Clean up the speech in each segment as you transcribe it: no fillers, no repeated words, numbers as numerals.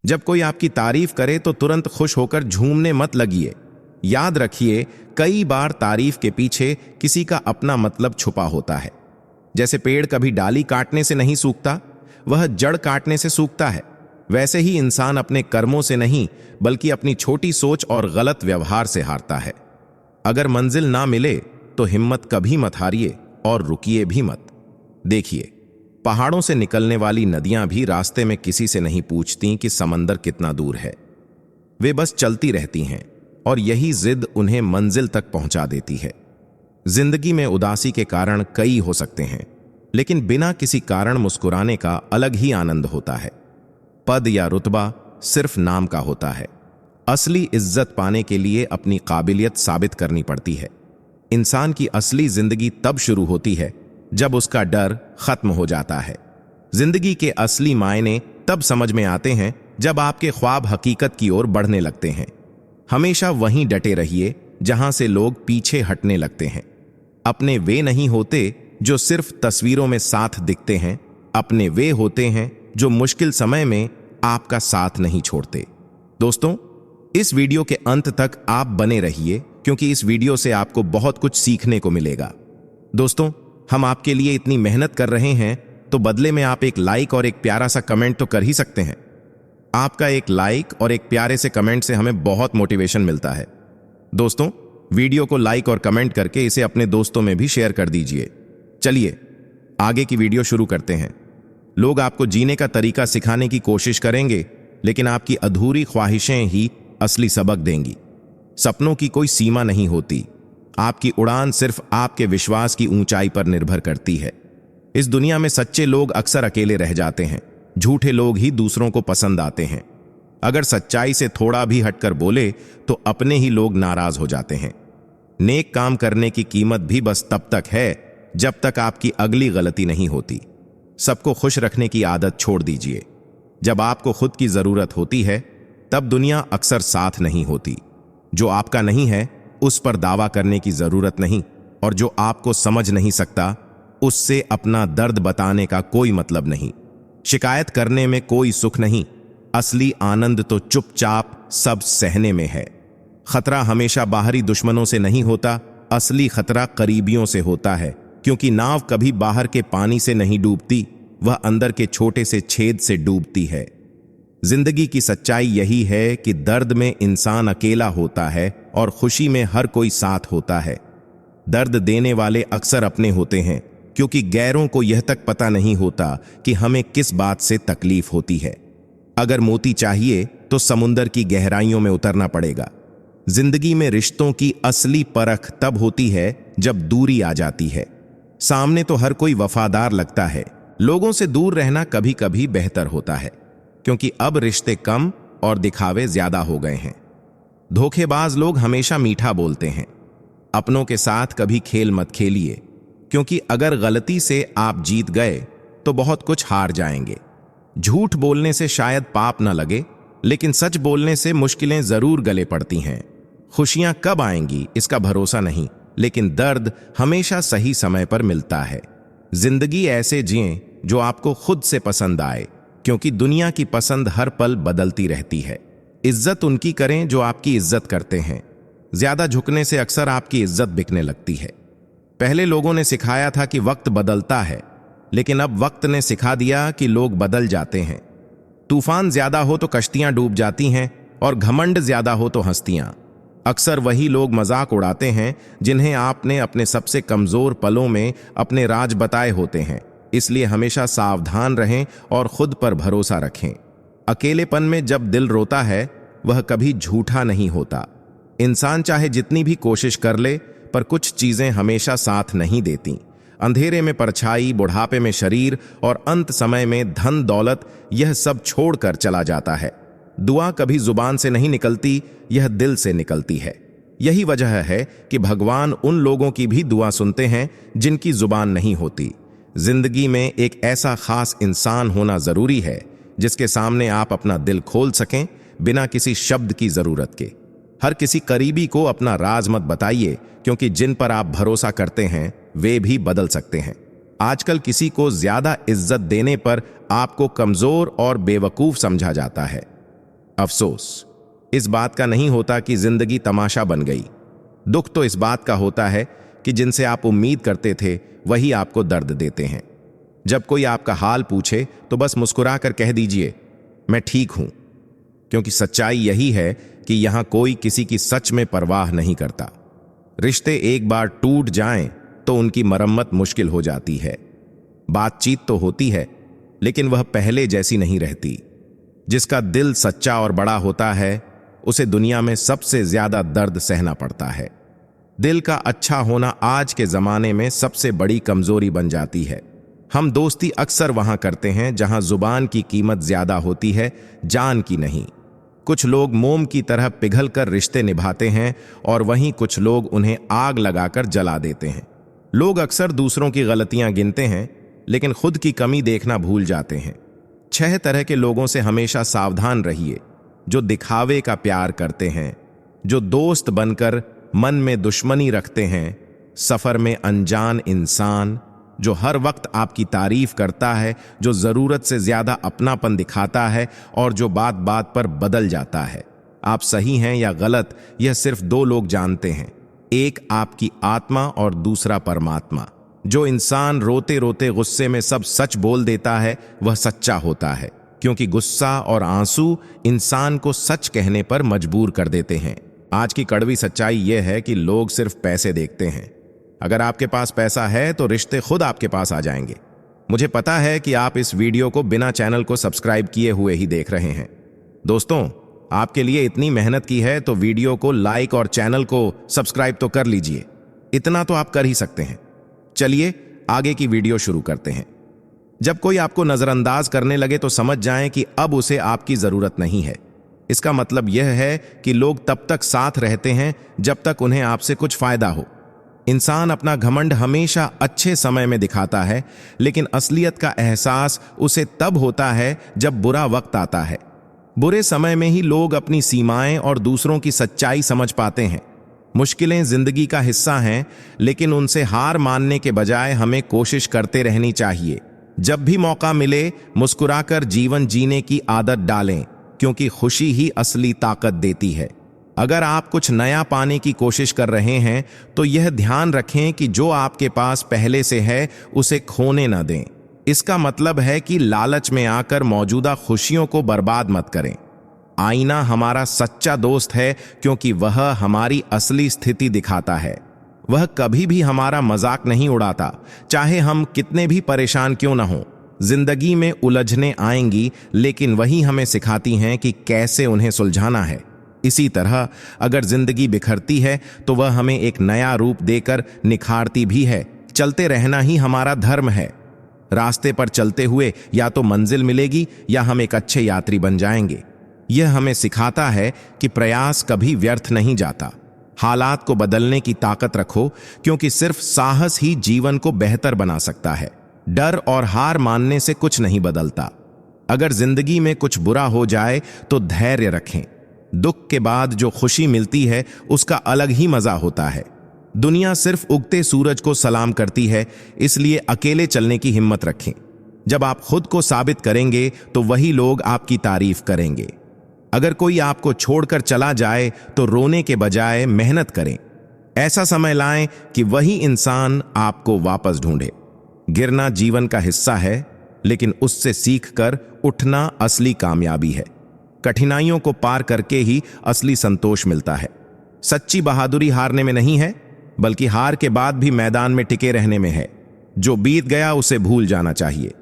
जब कोई आपकी तारीफ करे तो तुरंत खुश होकर झूमने मत लगिए। याद रखिए, कई बार तारीफ के पीछे किसी का अपना मतलब छुपा होता है। जैसे पेड़ कभी डाली काटने से नहीं सूखता, वह जड़ काटने से सूखता है, वैसे ही इंसान अपने कर्मों से नहीं बल्कि अपनी छोटी सोच और गलत व्यवहार से हारता है। अगर मंजिल ना मिले तो हिम्मत कभी मत हारिए और रुकिए भी मत। देखिए, पहाड़ों से निकलने वाली नदियां भी रास्ते में किसी से नहीं पूछती कि समंदर कितना दूर है। वे बस चलती रहती हैं और यही जिद उन्हें मंजिल तक पहुंचा देती है। जिंदगी में उदासी के कारण कई हो सकते हैं, लेकिन बिना किसी कारण मुस्कुराने का अलग ही आनंद होता है। पद या रुतबा सिर्फ नाम का होता है। असली इज्जत पाने के लिए अपनी काबिलियत साबित करनी पड़ती है। इंसान की असली जिंदगी तब शुरू होती है जब उसका डर खत्म हो जाता है। जिंदगी के असली मायने तब समझ में आते हैं जब आपके ख्वाब हकीकत की ओर बढ़ने लगते हैं। हमेशा वहीं डटे रहिए जहां से लोग पीछे हटने लगते हैं। अपने वे नहीं होते जो सिर्फ तस्वीरों में साथ दिखते हैं, अपने वे होते हैं जो मुश्किल समय में आपका साथ नहीं छोड़ते। दोस्तों, इस वीडियो के अंत तक आप बने रहिए क्योंकि इस वीडियो से आपको बहुत कुछ सीखने को मिलेगा। दोस्तों, हम आपके लिए इतनी मेहनत कर रहे हैं तो बदले में आप एक लाइक और एक प्यारा सा कमेंट तो कर ही सकते हैं। आपका एक लाइक और एक प्यारे से कमेंट से हमें बहुत मोटिवेशन मिलता है। दोस्तों, वीडियो को लाइक और कमेंट करके इसे अपने दोस्तों में भी शेयर कर दीजिए। चलिए आगे की वीडियो शुरू करते हैं। लोग आपको जीने का तरीका सिखाने की कोशिश करेंगे, लेकिन आपकी अधूरी ख्वाहिशें ही असली सबक देंगी। सपनों की कोई सीमा नहीं होती। आपकी उड़ान सिर्फ आपके विश्वास की ऊंचाई पर निर्भर करती है। इस दुनिया में सच्चे लोग अक्सर अकेले रह जाते हैं, झूठे लोग ही दूसरों को पसंद आते हैं। अगर सच्चाई से थोड़ा भी हटकर बोले तो अपने ही लोग नाराज हो जाते हैं। नेक काम करने की कीमत भी बस तब तक है जब तक आपकी अगली गलती नहीं होती। सबको खुश रखने की आदत छोड़ दीजिए। जब आपको खुद की जरूरत होती है तब दुनिया अक्सर साथ नहीं होती। जो आपका नहीं है उस पर दावा करने की जरूरत नहीं, और जो आपको समझ नहीं सकता उससे अपना दर्द बताने का कोई मतलब नहीं। शिकायत करने में कोई सुख नहीं। असली आनंद तो चुपचाप सब सहने में है। खतरा हमेशा बाहरी दुश्मनों से नहीं होता, असली खतरा करीबियों से होता है, क्योंकि नाव कभी बाहर के पानी से नहीं डूबती, वह अंदर के छोटे से छेद से डूबती है। जिंदगी की सच्चाई यही है कि दर्द में इंसान अकेला होता है और खुशी में हर कोई साथ होता है। दर्द देने वाले अक्सर अपने होते हैं, क्योंकि गैरों को यह तक पता नहीं होता कि हमें किस बात से तकलीफ होती है। अगर मोती चाहिए तो समुंदर की गहराइयों में उतरना पड़ेगा। जिंदगी में रिश्तों की असली परख तब होती है जब दूरी आ जाती है। सामने तो हर कोई वफादार लगता है, लोगों से दूर रहना कभी कभी बेहतर होता है, क्योंकि अब रिश्ते कम और दिखावे ज्यादा हो गए हैं। धोखेबाज लोग हमेशा मीठा बोलते हैं। अपनों के साथ कभी खेल मत खेलिए, क्योंकि अगर गलती से आप जीत गए तो बहुत कुछ हार जाएंगे। झूठ बोलने से शायद पाप न लगे, लेकिन सच बोलने से मुश्किलें जरूर गले पड़ती हैं। खुशियां कब आएंगी इसका भरोसा नहीं, लेकिन दर्द हमेशा सही समय पर मिलता है। जिंदगी ऐसे जिएं जो आपको खुद से पसंद आए, क्योंकि दुनिया की पसंद हर पल बदलती रहती है। इज्जत उनकी करें जो आपकी इज्जत करते हैं। ज्यादा झुकने से अक्सर आपकी इज्जत बिकने लगती है। पहले लोगों ने सिखाया था कि वक्त बदलता है, लेकिन अब वक्त ने सिखा दिया कि लोग बदल जाते हैं। तूफान ज्यादा हो तो कश्तियां डूब जाती हैं, और घमंड ज्यादा हो तो हंसतियां। अक्सर वही लोग मजाक उड़ाते हैं जिन्हें आपने अपने सबसे कमजोर पलों में अपने राज बताए होते हैं। इसलिए हमेशा सावधान रहें और खुद पर भरोसा रखें। अकेलेपन में जब दिल रोता है वह कभी झूठा नहीं होता। इंसान चाहे जितनी भी कोशिश कर ले, पर कुछ चीजें हमेशा साथ नहीं देती। अंधेरे में परछाई, बुढ़ापे में शरीर और अंत समय में धन दौलत, यह सब छोड़कर चला जाता है। दुआ कभी जुबान से नहीं निकलती, यह दिल से निकलती है। यही वजह है कि भगवान उन लोगों की भी दुआ सुनते हैं जिनकी जुबान नहीं होती। जिंदगी में एक ऐसा खास इंसान होना जरूरी है जिसके सामने आप अपना दिल खोल सकें बिना किसी शब्द की जरूरत के। हर किसी करीबी को अपना राज मत बताइए, क्योंकि जिन पर आप भरोसा करते हैं वे भी बदल सकते हैं। आजकल किसी को ज्यादा इज्जत देने पर आपको कमजोर और बेवकूफ समझा जाता है। अफसोस इस बात का नहीं होता कि जिंदगी तमाशा बन गई। दुख तो इस बात का होता है कि जिनसे आप उम्मीद करते थे वही आपको दर्द देते हैं। जब कोई आपका हाल पूछे तो बस मुस्कुरा कर कह दीजिए, मैं ठीक हूं, क्योंकि सच्चाई यही है कि यहां कोई किसी की सच में परवाह नहीं करता। रिश्ते एक बार टूट जाएं तो उनकी मरम्मत मुश्किल हो जाती है। बातचीत तो होती है, लेकिन वह पहले जैसी नहीं रहती। जिसका दिल सच्चा और बड़ा होता है, उसे दुनिया में सबसे ज्यादा दर्द सहना पड़ता है। दिल का अच्छा होना आज के जमाने में सबसे बड़ी कमजोरी बन जाती है। हम दोस्ती अक्सर वहां करते हैं जहां जुबान की कीमत ज्यादा होती है, जान की नहीं। कुछ लोग मोम की तरह पिघलकर रिश्ते निभाते हैं और वहीं कुछ लोग उन्हें आग लगाकर जला देते हैं। लोग अक्सर दूसरों की गलतियां गिनते हैं, लेकिन खुद की कमी देखना भूल जाते हैं। 6 तरह के लोगों से हमेशा सावधान रहिए। जो दिखावे का प्यार करते हैं, जो दोस्त बनकर मन में दुश्मनी रखते हैं, सफर में अनजान इंसान, जो हर वक्त आपकी तारीफ करता है, जो जरूरत से ज्यादा अपनापन दिखाता है और जो बात बात पर बदल जाता है। आप सही हैं या गलत, यह सिर्फ 2 लोग जानते हैं, एक आपकी आत्मा और दूसरा परमात्मा। जो इंसान रोते रोते गुस्से में सब सच बोल देता है, वह सच्चा होता है, क्योंकि गुस्सा और आंसू इंसान को सच कहने पर मजबूर कर देते हैं। आज की कड़वी सच्चाई यह है कि लोग सिर्फ पैसे देखते हैं। अगर आपके पास पैसा है तो रिश्ते खुद आपके पास आ जाएंगे। मुझे पता है कि आप इस वीडियो को बिना चैनल को सब्सक्राइब किए हुए ही देख रहे हैं। दोस्तों, आपके लिए इतनी मेहनत की है तो वीडियो को लाइक और चैनल को सब्सक्राइब तो कर लीजिए। इतना तो आप कर ही सकते हैं। चलिए आगे की वीडियो शुरू करते हैं। जब कोई आपको नजरअंदाज करने लगे तो समझ जाएं कि अब उसे आपकी जरूरत नहीं है। इसका मतलब यह है कि लोग तब तक साथ रहते हैं जब तक उन्हें आपसे कुछ फायदा हो। इंसान अपना घमंड हमेशा अच्छे समय में दिखाता है, लेकिन असलियत का एहसास उसे तब होता है जब बुरा वक्त आता है। बुरे समय में ही लोग अपनी सीमाएं और दूसरों की सच्चाई समझ पाते हैं। मुश्किलें जिंदगी का हिस्सा हैं, लेकिन उनसे हार मानने के बजाय हमें कोशिश करते रहनी चाहिए। जब भी मौका मिले, मुस्कुराकर जीवन जीने की आदत डालें, क्योंकि खुशी ही असली ताकत देती है। अगर आप कुछ नया पाने की कोशिश कर रहे हैं तो यह ध्यान रखें कि जो आपके पास पहले से है उसे खोने न दें। इसका मतलब है कि लालच में आकर मौजूदा खुशियों को बर्बाद मत करें। आईना हमारा सच्चा दोस्त है, क्योंकि वह हमारी असली स्थिति दिखाता है। वह कभी भी हमारा मजाक नहीं उड़ाता, चाहे हम कितने भी परेशान क्यों न हों। जिंदगी में उलझने आएंगी, लेकिन वही हमें सिखाती हैं कि कैसे उन्हें सुलझाना है। इसी तरह अगर जिंदगी बिखरती है तो वह हमें एक नया रूप देकर निखारती भी है। चलते रहना ही हमारा धर्म है। रास्ते पर चलते हुए या तो मंजिल मिलेगी या हम एक अच्छे यात्री बन जाएंगे। यह हमें सिखाता है कि प्रयास कभी व्यर्थ नहीं जाता। हालात को बदलने की ताकत रखो, क्योंकि सिर्फ साहस ही जीवन को बेहतर बना सकता है। डर और हार मानने से कुछ नहीं बदलता। अगर जिंदगी में कुछ बुरा हो जाए तो धैर्य रखें। दुख के बाद जो खुशी मिलती है उसका अलग ही मजा होता है। दुनिया सिर्फ उगते सूरज को सलाम करती है, इसलिए अकेले चलने की हिम्मत रखें। जब आप खुद को साबित करेंगे तो वही लोग आपकी तारीफ करेंगे। अगर कोई आपको छोड़कर चला जाए तो रोने के बजाय मेहनत करें। ऐसा समय लाएं कि वही इंसान आपको वापस ढूंढे। गिरना जीवन का हिस्सा है, लेकिन उससे सीखकर उठना असली कामयाबी है। कठिनाइयों को पार करके ही असली संतोष मिलता है। सच्ची बहादुरी हारने में नहीं है, बल्कि हार के बाद भी मैदान में टिके रहने में है। जो बीत गया उसे भूल जाना चाहिए।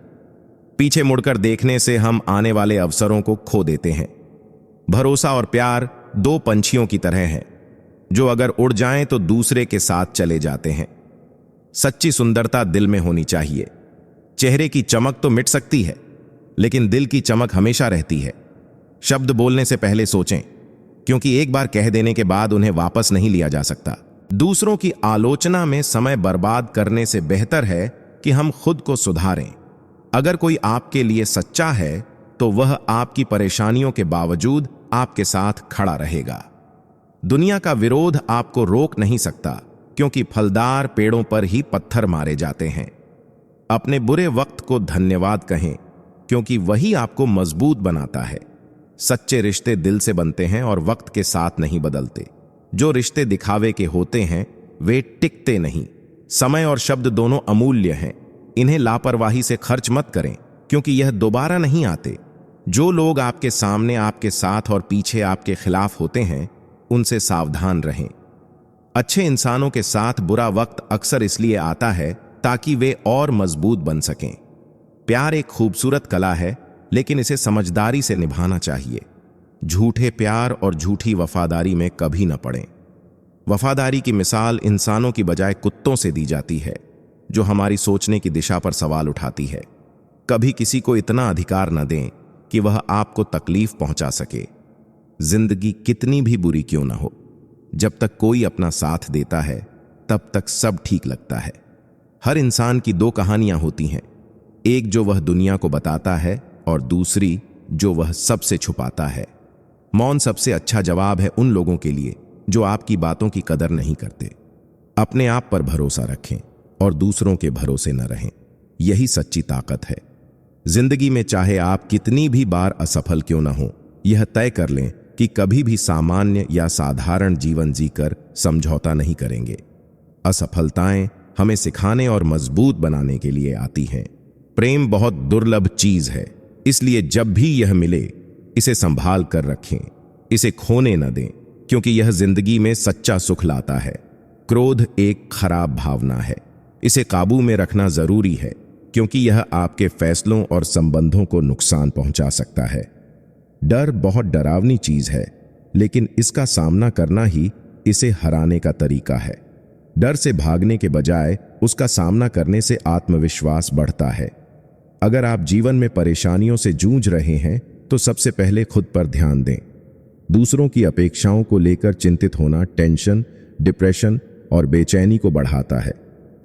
पीछे मुड़कर देखने से हम आने वाले अवसरों को खो देते हैं। भरोसा और प्यार 2 पंछियों की तरह हैं, जो अगर उड़ जाएं तो दूसरे के साथ चले जाते हैं। सच्ची सुंदरता दिल में होनी चाहिए। चेहरे की चमक तो मिट सकती है, लेकिन दिल की चमक हमेशा रहती है। शब्द बोलने से पहले सोचें, क्योंकि एक बार कह देने के बाद उन्हें वापस नहीं लिया जा सकता। दूसरों की आलोचना में समय बर्बाद करने से बेहतर है कि हम खुद को सुधारें। अगर कोई आपके लिए सच्चा है तो वह आपकी परेशानियों के बावजूद आपके साथ खड़ा रहेगा। दुनिया का विरोध आपको रोक नहीं सकता, क्योंकि फलदार पेड़ों पर ही पत्थर मारे जाते हैं। अपने बुरे वक्त को धन्यवाद कहें, क्योंकि वही आपको मजबूत बनाता है। सच्चे रिश्ते दिल से बनते हैं और वक्त के साथ नहीं बदलते। जो रिश्ते दिखावे के होते हैं वे टिकते नहीं। समय और शब्द दोनों अमूल्य हैं। इन्हें लापरवाही से खर्च मत करें, क्योंकि यह दोबारा नहीं आते। जो लोग आपके सामने आपके साथ और पीछे आपके खिलाफ होते हैं, उनसे सावधान रहें। अच्छे इंसानों के साथ बुरा वक्त अक्सर इसलिए आता है ताकि वे और मजबूत बन सकें। प्यार एक खूबसूरत कला है, लेकिन इसे समझदारी से निभाना चाहिए। झूठे प्यार और झूठी वफादारी में कभी न पड़ें। वफादारी की मिसाल इंसानों की बजाय कुत्तों से दी जाती है, जो हमारी सोचने की दिशा पर सवाल उठाती है। कभी किसी को इतना अधिकार न दें कि वह आपको तकलीफ पहुंचा सके। जिंदगी कितनी भी बुरी क्यों न हो, जब तक कोई अपना साथ देता है तब तक सब ठीक लगता है। हर इंसान की दो कहानियां होती हैं, एक जो वह दुनिया को बताता है और दूसरी जो वह सबसे छुपाता है। मौन सबसे अच्छा जवाब है उन लोगों के लिए जो आपकी बातों की कदर नहीं करते। अपने आप पर भरोसा रखें और दूसरों के भरोसे न रहें। यही सच्ची ताकत है। जिंदगी में चाहे आप कितनी भी बार असफल क्यों न हो, यह तय कर लें कि कभी भी सामान्य या साधारण जीवन जीकर समझौता नहीं करेंगे। असफलताएं हमें सिखाने और मजबूत बनाने के लिए आती हैं। प्रेम बहुत दुर्लभ चीज है, इसलिए जब भी यह मिले इसे संभाल कर रखें। इसे खोने न दें, क्योंकि यह जिंदगी में सच्चा सुख लाता है। क्रोध एक खराब भावना है, इसे काबू में रखना जरूरी है, क्योंकि यह आपके फैसलों और संबंधों को नुकसान पहुंचा सकता है। डर बहुत डरावनी चीज है, लेकिन इसका सामना करना ही इसे हराने का तरीका है। डर से भागने के बजाय उसका सामना करने से आत्मविश्वास बढ़ता है। अगर आप जीवन में परेशानियों से जूझ रहे हैं तो सबसे पहले खुद पर ध्यान दें। दूसरों की अपेक्षाओं को लेकर चिंतित होना टेंशन, डिप्रेशन और बेचैनी को बढ़ाता है।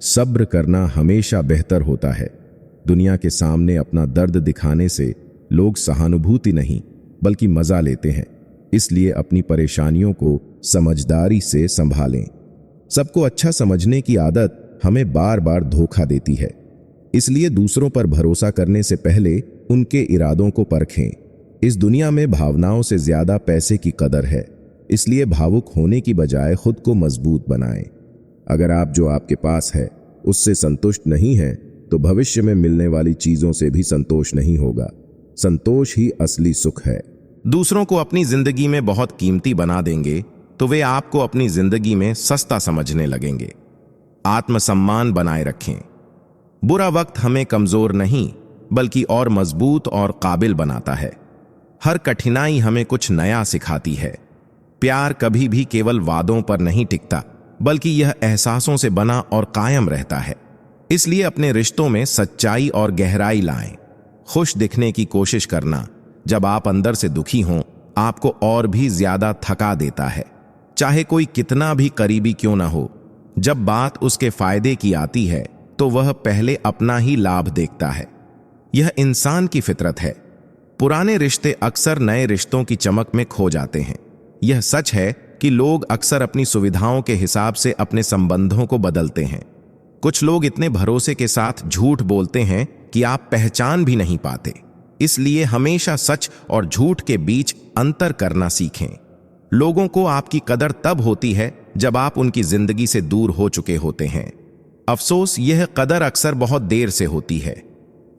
सब्र करना हमेशा बेहतर होता है। दुनिया के सामने अपना दर्द दिखाने से लोग सहानुभूति नहीं बल्कि मजा लेते हैं। इसलिए अपनी परेशानियों को समझदारी से संभालें। सबको अच्छा समझने की आदत हमें बार बार धोखा देती है, इसलिए दूसरों पर भरोसा करने से पहले उनके इरादों को परखें। इस दुनिया में भावनाओं से ज्यादा पैसे की कदर है, इसलिए भावुक होने की बजाय खुद को मजबूत बनाएं। अगर आप जो आपके पास है उससे संतुष्ट नहीं हैं, तो भविष्य में मिलने वाली चीजों से भी संतोष नहीं होगा। संतोष ही असली सुख है। दूसरों को अपनी जिंदगी में बहुत कीमती बना देंगे तो वे आपको अपनी जिंदगी में सस्ता समझने लगेंगे। आत्मसम्मान बनाए रखें। बुरा वक्त हमें कमजोर नहीं बल्कि और मजबूत और काबिल बनाता है। हर कठिनाई हमें कुछ नया सिखाती है। प्यार कभी भी केवल वादों पर नहीं टिकता, बल्कि यह एहसासों से बना और कायम रहता है। इसलिए अपने रिश्तों में सच्चाई और गहराई लाएं। खुश दिखने की कोशिश करना जब आप अंदर से दुखी हों आपको और भी ज्यादा थका देता है। चाहे कोई कितना भी करीबी क्यों ना हो, जब बात उसके फायदे की आती है तो वह पहले अपना ही लाभ देखता है। यह इंसान की फितरत है। पुराने रिश्ते अक्सर नए रिश्तों की चमक में खो जाते हैं। यह सच है कि लोग अक्सर अपनी सुविधाओं के हिसाब से अपने संबंधों को बदलते हैं। कुछ लोग इतने भरोसे के साथ झूठ बोलते हैं कि आप पहचान भी नहीं पाते। इसलिए हमेशा सच और झूठ के बीच अंतर करना सीखें। लोगों को आपकी कदर तब होती है जब आप उनकी जिंदगी से दूर हो चुके होते हैं। अफसोस, यह कदर अक्सर बहुत देर से होती है।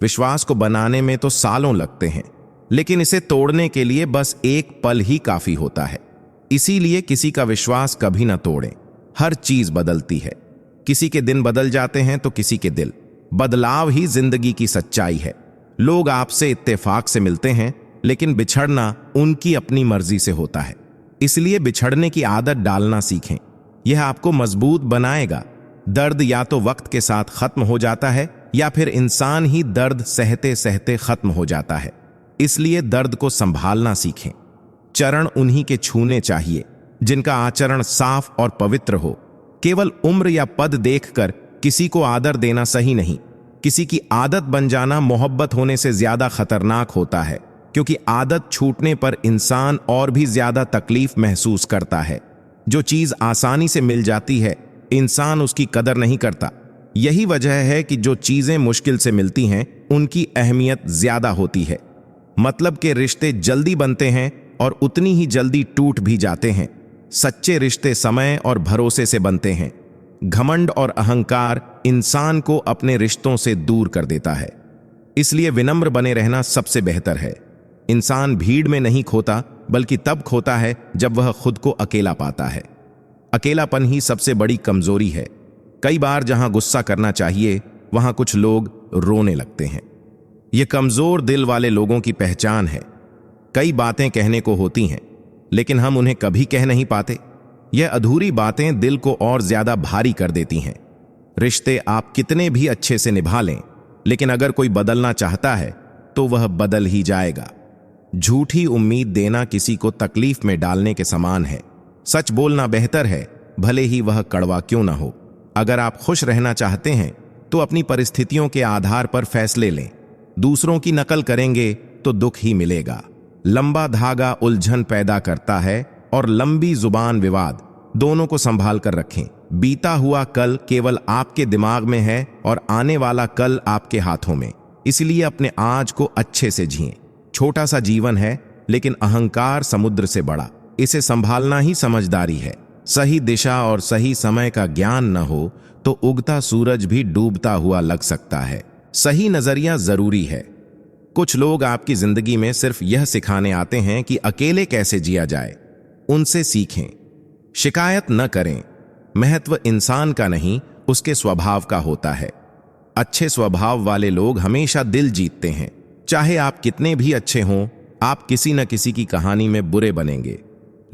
विश्वास को बनाने में तो सालों लगते हैं, लेकिन इसे तोड़ने के लिए बस एक पल ही काफी होता है। इसीलिए किसी का विश्वास कभी ना तोड़ें। हर चीज बदलती है। किसी के दिन बदल जाते हैं तो किसी के दिल। बदलाव ही जिंदगी की सच्चाई है। लोग आपसे इत्तेफाक से मिलते हैं, लेकिन बिछड़ना उनकी अपनी मर्जी से होता है। इसलिए बिछड़ने की आदत डालना सीखें। यह आपको मजबूत बनाएगा। दर्द या तो वक्त के साथ खत्म हो जाता है या फिर इंसान ही दर्द सहते सहते खत्म हो जाता है। इसलिए दर्द को संभालना सीखें। चरण उन्हीं के छूने चाहिए जिनका आचरण साफ और पवित्र हो। केवल उम्र या पद देखकर किसी को आदर देना सही नहीं। किसी की आदत बन जाना मोहब्बत होने से ज्यादा खतरनाक होता है, क्योंकि आदत छूटने पर इंसान और भी ज्यादा तकलीफ महसूस करता है। जो चीज आसानी से मिल जाती है इंसान उसकी कदर नहीं करता। यही वजह है कि जो चीजें मुश्किल से मिलती हैं उनकी अहमियत ज्यादा होती है। मतलब के रिश्ते जल्दी बनते हैं और उतनी ही जल्दी टूट भी जाते हैं। सच्चे रिश्ते समय और भरोसे से बनते हैं। घमंड और अहंकार इंसान को अपने रिश्तों से दूर कर देता है। इसलिए विनम्र बने रहना सबसे बेहतर है। इंसान भीड़ में नहीं खोता, बल्कि तब खोता है जब वह खुद को अकेला पाता है। अकेलापन ही सबसे बड़ी कमजोरी है। कई बार जहां गुस्सा करना चाहिए, वहां कुछ लोग रोने लगते हैं। यह कमजोर दिल वाले लोगों की पहचान है। कई बातें कहने को होती हैं, लेकिन हम उन्हें कभी कह नहीं पाते। यह अधूरी बातें दिल को और ज्यादा भारी कर देती हैं। रिश्ते आप कितने भी अच्छे से निभा लें, लेकिन अगर कोई बदलना चाहता है तो वह बदल ही जाएगा। झूठी उम्मीद देना किसी को तकलीफ में डालने के समान है। सच बोलना बेहतर है, भले ही वह कड़वा क्यों ना हो। अगर आप खुश रहना चाहते हैं तो अपनी परिस्थितियों के आधार पर फैसले लें। दूसरों की नकल करेंगे तो दुख ही मिलेगा। लंबा धागा उलझन पैदा करता है और लंबी जुबान विवाद। दोनों को संभाल कर रखें। बीता हुआ कल केवल आपके दिमाग में है और आने वाला कल आपके हाथों में। इसलिए अपने आज को अच्छे से जिएं। छोटा सा जीवन है, लेकिन अहंकार समुद्र से बड़ा। इसे संभालना ही समझदारी है। सही दिशा और सही समय का ज्ञान न हो तो उगता सूरज भी डूबता हुआ लग सकता है। सही नजरिया जरूरी है। कुछ लोग आपकी जिंदगी में सिर्फ यह सिखाने आते हैं कि अकेले कैसे जिया जाए। उनसे सीखें। शिकायत न करें। महत्व इंसान का नहीं, उसके स्वभाव का होता है। अच्छे स्वभाव वाले लोग हमेशा दिल जीतते हैं। चाहे आप कितने भी अच्छे हों, आप किसी न किसी की कहानी में बुरे बनेंगे।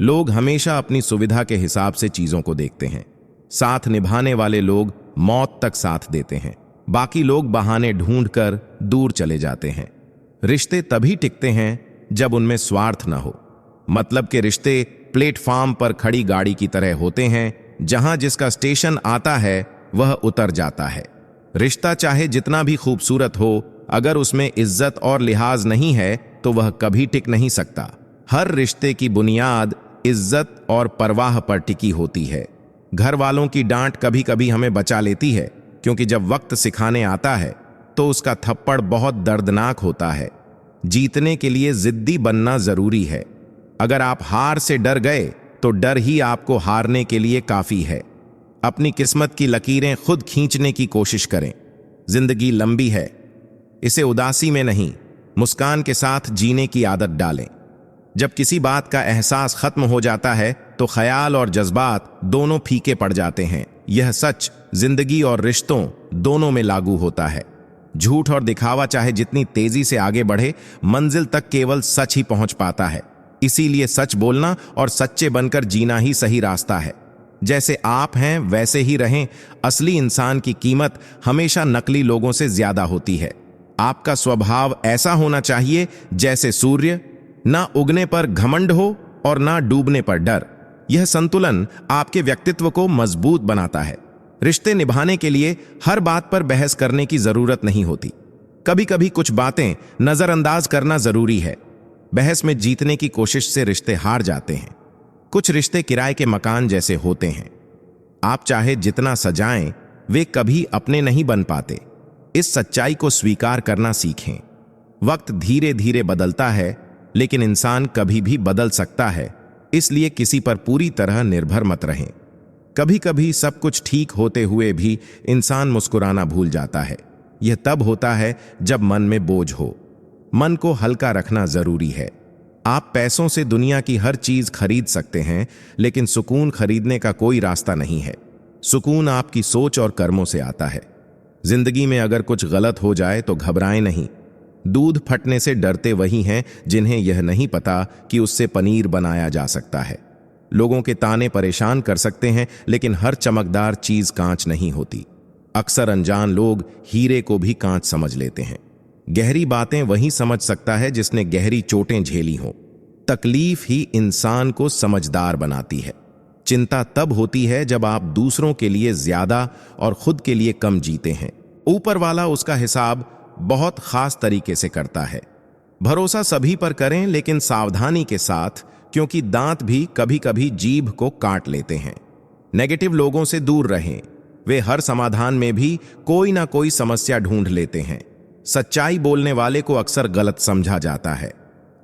लोग हमेशा अपनी सुविधा के हिसाब से चीजों को देखते हैं। साथ निभाने वाले लोग मौत तक साथ देते हैं। बाकी लोग बहाने ढूंढकर दूर चले जाते हैं। रिश्ते तभी टिकते हैं जब उनमें स्वार्थ न हो। मतलब के रिश्ते प्लेटफॉर्म पर खड़ी गाड़ी की तरह होते हैं, जहां जिसका स्टेशन आता है वह उतर जाता है। रिश्ता चाहे जितना भी खूबसूरत हो, अगर उसमें इज्जत और लिहाज नहीं है तो वह कभी टिक नहीं सकता। हर रिश्ते की बुनियाद इज्जत और परवाह पर टिकी होती है। घर वालों की डांट कभी कभी हमें बचा लेती है, क्योंकि जब वक्त सिखाने आता है तो उसका थप्पड़ बहुत दर्दनाक होता है। जीतने के लिए जिद्दी बनना जरूरी है। अगर आप हार से डर गए तो डर ही आपको हारने के लिए काफी है। अपनी किस्मत की लकीरें खुद खींचने की कोशिश करें। जिंदगी लंबी है, इसे उदासी में नहीं, मुस्कान के साथ जीने की आदत डालें। जब किसी बात का एहसास खत्म हो जाता है तो ख्याल और जज्बात दोनों फीके पड़ जाते हैं। यह सच जिंदगी और रिश्तों दोनों में लागू होता है। झूठ और दिखावा चाहे जितनी तेजी से आगे बढ़े, मंजिल तक केवल सच ही पहुंच पाता है। इसीलिए सच बोलना और सच्चे बनकर जीना ही सही रास्ता है। जैसे आप हैं वैसे ही रहें। असली इंसान की कीमत हमेशा नकली लोगों से ज्यादा होती है। आपका स्वभाव ऐसा होना चाहिए जैसे सूर्य, ना उगने पर घमंड हो और ना डूबने पर डर। यह संतुलन आपके व्यक्तित्व को मजबूत बनाता है। रिश्ते निभाने के लिए हर बात पर बहस करने की जरूरत नहीं होती। कभी कभी कुछ बातें नजरअंदाज करना जरूरी है। बहस में जीतने की कोशिश से रिश्ते हार जाते हैं। कुछ रिश्ते किराए के मकान जैसे होते हैं। आप चाहे जितना सजाएं, वे कभी अपने नहीं बन पाते। इस सच्चाई को स्वीकार करना सीखें। वक्त धीरे धीरे बदलता है, लेकिन इंसान कभी भी बदल सकता है। इसलिए किसी पर पूरी तरह निर्भर मत रहें। कभी कभी सब कुछ ठीक होते हुए भी इंसान मुस्कुराना भूल जाता है। यह तब होता है जब मन में बोझ हो। मन को हल्का रखना जरूरी है। आप पैसों से दुनिया की हर चीज खरीद सकते हैं, लेकिन सुकून खरीदने का कोई रास्ता नहीं है। सुकून आपकी सोच और कर्मों से आता है। जिंदगी में अगर कुछ गलत हो जाए तो घबराएं नहीं। दूध फटने से डरते वही हैं जिन्हें यह नहीं पता कि उससे पनीर बनाया जा सकता है। लोगों के ताने परेशान कर सकते हैं, लेकिन हर चमकदार चीज कांच नहीं होती। अक्सर अनजान लोग हीरे को भी कांच समझ लेते हैं। गहरी बातें वही समझ सकता है जिसने गहरी चोटें झेली हों। तकलीफ ही इंसान को समझदार बनाती है। चिंता तब होती है जब आप दूसरों के लिए ज्यादा और खुद के लिए कम जीते हैं। ऊपर वाला उसका हिसाब बहुत खास तरीके से करता है। भरोसा सभी पर करें, लेकिन सावधानी के साथ, क्योंकि दांत भी कभी कभी जीभ को काट लेते हैं। नेगेटिव लोगों से दूर रहें। वे हर समाधान में भी कोई ना कोई समस्या ढूंढ लेते हैं। सच्चाई बोलने वाले को अक्सर गलत समझा जाता है।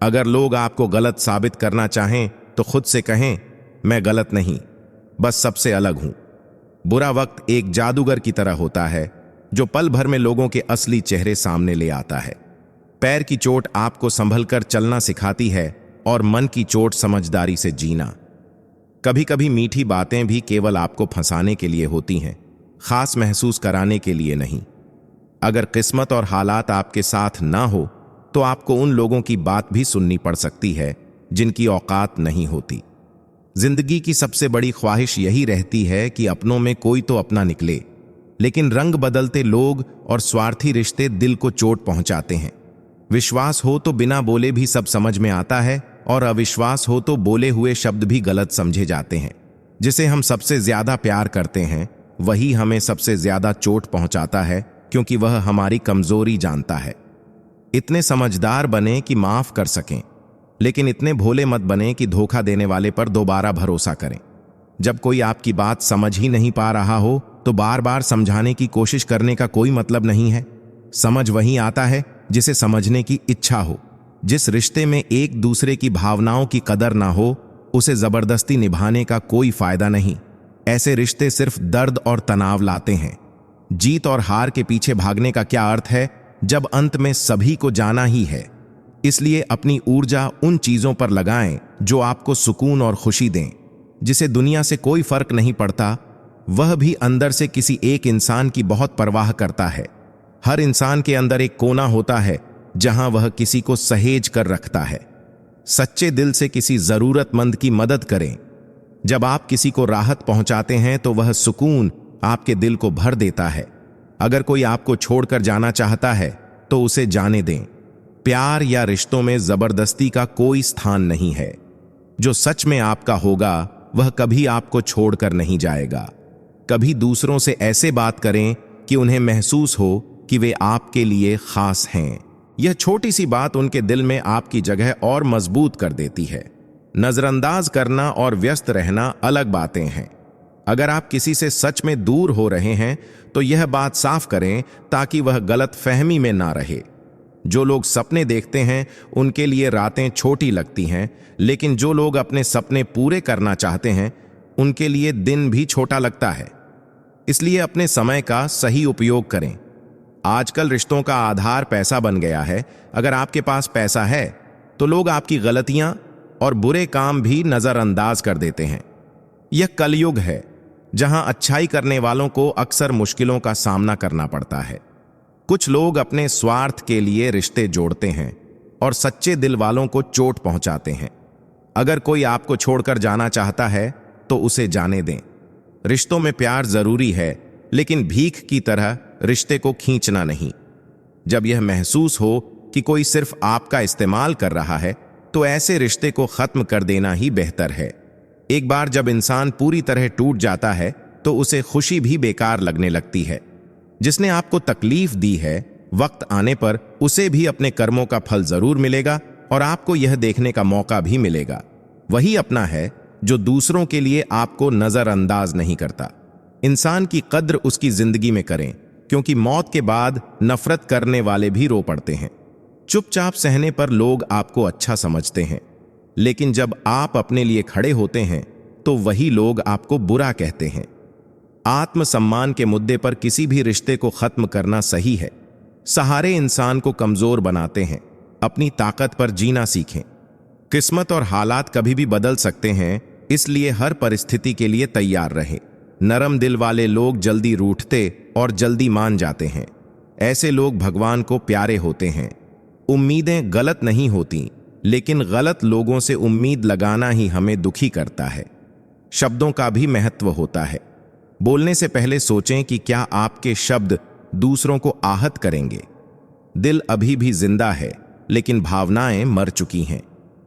अगर लोग आपको गलत साबित करना चाहें तो खुद से कहें, मैं गलत नहीं, बस सबसे अलग हूं। बुरा वक्त एक जादूगर की तरह होता है जो पल भर में लोगों के असली चेहरे सामने ले आता है। पैर की चोट आपको संभलकर चलना सिखाती है और मन की चोट समझदारी से जीना। कभी कभी मीठी बातें भी केवल आपको फंसाने के लिए होती हैं, खास महसूस कराने के लिए नहीं। अगर किस्मत और हालात आपके साथ ना हो तो आपको उन लोगों की बात भी सुननी पड़ सकती है जिनकी औकात नहीं होती। जिंदगी की सबसे बड़ी ख्वाहिश यही रहती है कि अपनों में कोई तो अपना निकले, लेकिन रंग बदलते लोग और स्वार्थी रिश्ते दिल को चोट पहुंचाते हैं। विश्वास हो तो बिना बोले भी सब समझ में आता है, और अविश्वास हो तो बोले हुए शब्द भी गलत समझे जाते हैं। जिसे हम सबसे ज्यादा प्यार करते हैं वही हमें सबसे ज्यादा चोट पहुंचाता है, क्योंकि वह हमारी कमजोरी जानता है। इतने समझदार बने कि माफ कर सकें, लेकिन इतने भोले मत बने कि धोखा देने वाले पर दोबारा भरोसा करें। जब कोई आपकी बात समझ ही नहीं पा रहा हो तो बार बार समझाने की कोशिश करने का कोई मतलब नहीं है। समझ वही आता है जिसे समझने की इच्छा हो। जिस रिश्ते में एक दूसरे की भावनाओं की कदर ना हो उसे जबरदस्ती निभाने का कोई फायदा नहीं। ऐसे रिश्ते सिर्फ दर्द और तनाव लाते हैं। जीत और हार के पीछे भागने का क्या अर्थ है जब अंत में सभी को जाना ही है। इसलिए अपनी ऊर्जा उन चीजों पर लगाएं जो आपको सुकून और खुशी दें। जिसे दुनिया से कोई फर्क नहीं पड़ता, वह भी अंदर से किसी एक इंसान की बहुत परवाह करता है। हर इंसान के अंदर एक कोना होता है जहां वह किसी को सहेज कर रखता है। सच्चे दिल से किसी जरूरतमंद की मदद करें। जब आप किसी को राहत पहुंचाते हैं तो वह सुकून आपके दिल को भर देता है। अगर कोई आपको छोड़कर जाना चाहता है तो उसे जाने दें। प्यार या रिश्तों में जबरदस्ती का कोई स्थान नहीं है। जो सच में आपका होगा वह कभी आपको छोड़कर नहीं जाएगा। कभी दूसरों से ऐसे बात करें कि उन्हें महसूस हो कि वे आपके लिए खास हैं। यह छोटी सी बात उनके दिल में आपकी जगह और मजबूत कर देती है। नजरअंदाज करना और व्यस्त रहना अलग बातें हैं। अगर आप किसी से सच में दूर हो रहे हैं तो यह बात साफ करें ताकि वह गलत फहमी में ना रहे। जो लोग सपने देखते हैं उनके लिए रातें छोटी लगती हैं, लेकिन जो लोग अपने सपने पूरे करना चाहते हैं उनके लिए दिन भी छोटा लगता है। इसलिए अपने समय का सही उपयोग करें। आजकल रिश्तों का आधार पैसा बन गया है। अगर आपके पास पैसा है तो लोग आपकी गलतियां और बुरे काम भी नजरअंदाज कर देते हैं। यह कलयुग है जहां अच्छाई करने वालों को अक्सर मुश्किलों का सामना करना पड़ता है। कुछ लोग अपने स्वार्थ के लिए रिश्ते जोड़ते हैं और सच्चे दिल वालों को चोट पहुंचाते हैं। अगर कोई आपको छोड़कर जाना चाहता है तो उसे जाने दें। रिश्तों में प्यार जरूरी है, लेकिन भीख की तरह रिश्ते को खींचना नहीं। जब यह महसूस हो कि कोई सिर्फ आपका इस्तेमाल कर रहा है तो ऐसे रिश्ते को खत्म कर देना ही बेहतर है। एक बार जब इंसान पूरी तरह टूट जाता है तो उसे खुशी भी बेकार लगने लगती है। जिसने आपको तकलीफ दी है, वक्त आने पर उसे भी अपने कर्मों का फल जरूर मिलेगा और आपको यह देखने का मौका भी मिलेगा। वही अपना है जो दूसरों के लिए आपको नजरअंदाज नहीं करता। इंसान की कद्र उसकी जिंदगी में करें, क्योंकि मौत के बाद नफरत करने वाले भी रो पड़ते हैं। चुपचाप सहने पर लोग आपको अच्छा समझते हैं, लेकिन जब आप अपने लिए खड़े होते हैं तो वही लोग आपको बुरा कहते हैं। आत्मसम्मान के मुद्दे पर किसी भी रिश्ते को खत्म करना सही है। सहारे इंसान को कमजोर बनाते हैं। अपनी ताकत पर जीना सीखें। किस्मत और हालात कभी भी बदल सकते हैं, इसलिए हर परिस्थिति के लिए तैयार रहें। नरम दिल वाले लोग जल्दी रूठते और जल्दी मान जाते हैं। ऐसे लोग भगवान को प्यारे होते हैं। उम्मीदें गलत नहीं होती, लेकिन गलत लोगों से उम्मीद लगाना ही हमें दुखी करता है। शब्दों का भी महत्व होता है। बोलने से पहले सोचें कि क्या आपके शब्द दूसरों को आहत करेंगे। दिल अभी भी जिंदा है, लेकिन भावनाएं मर चुकी हैं।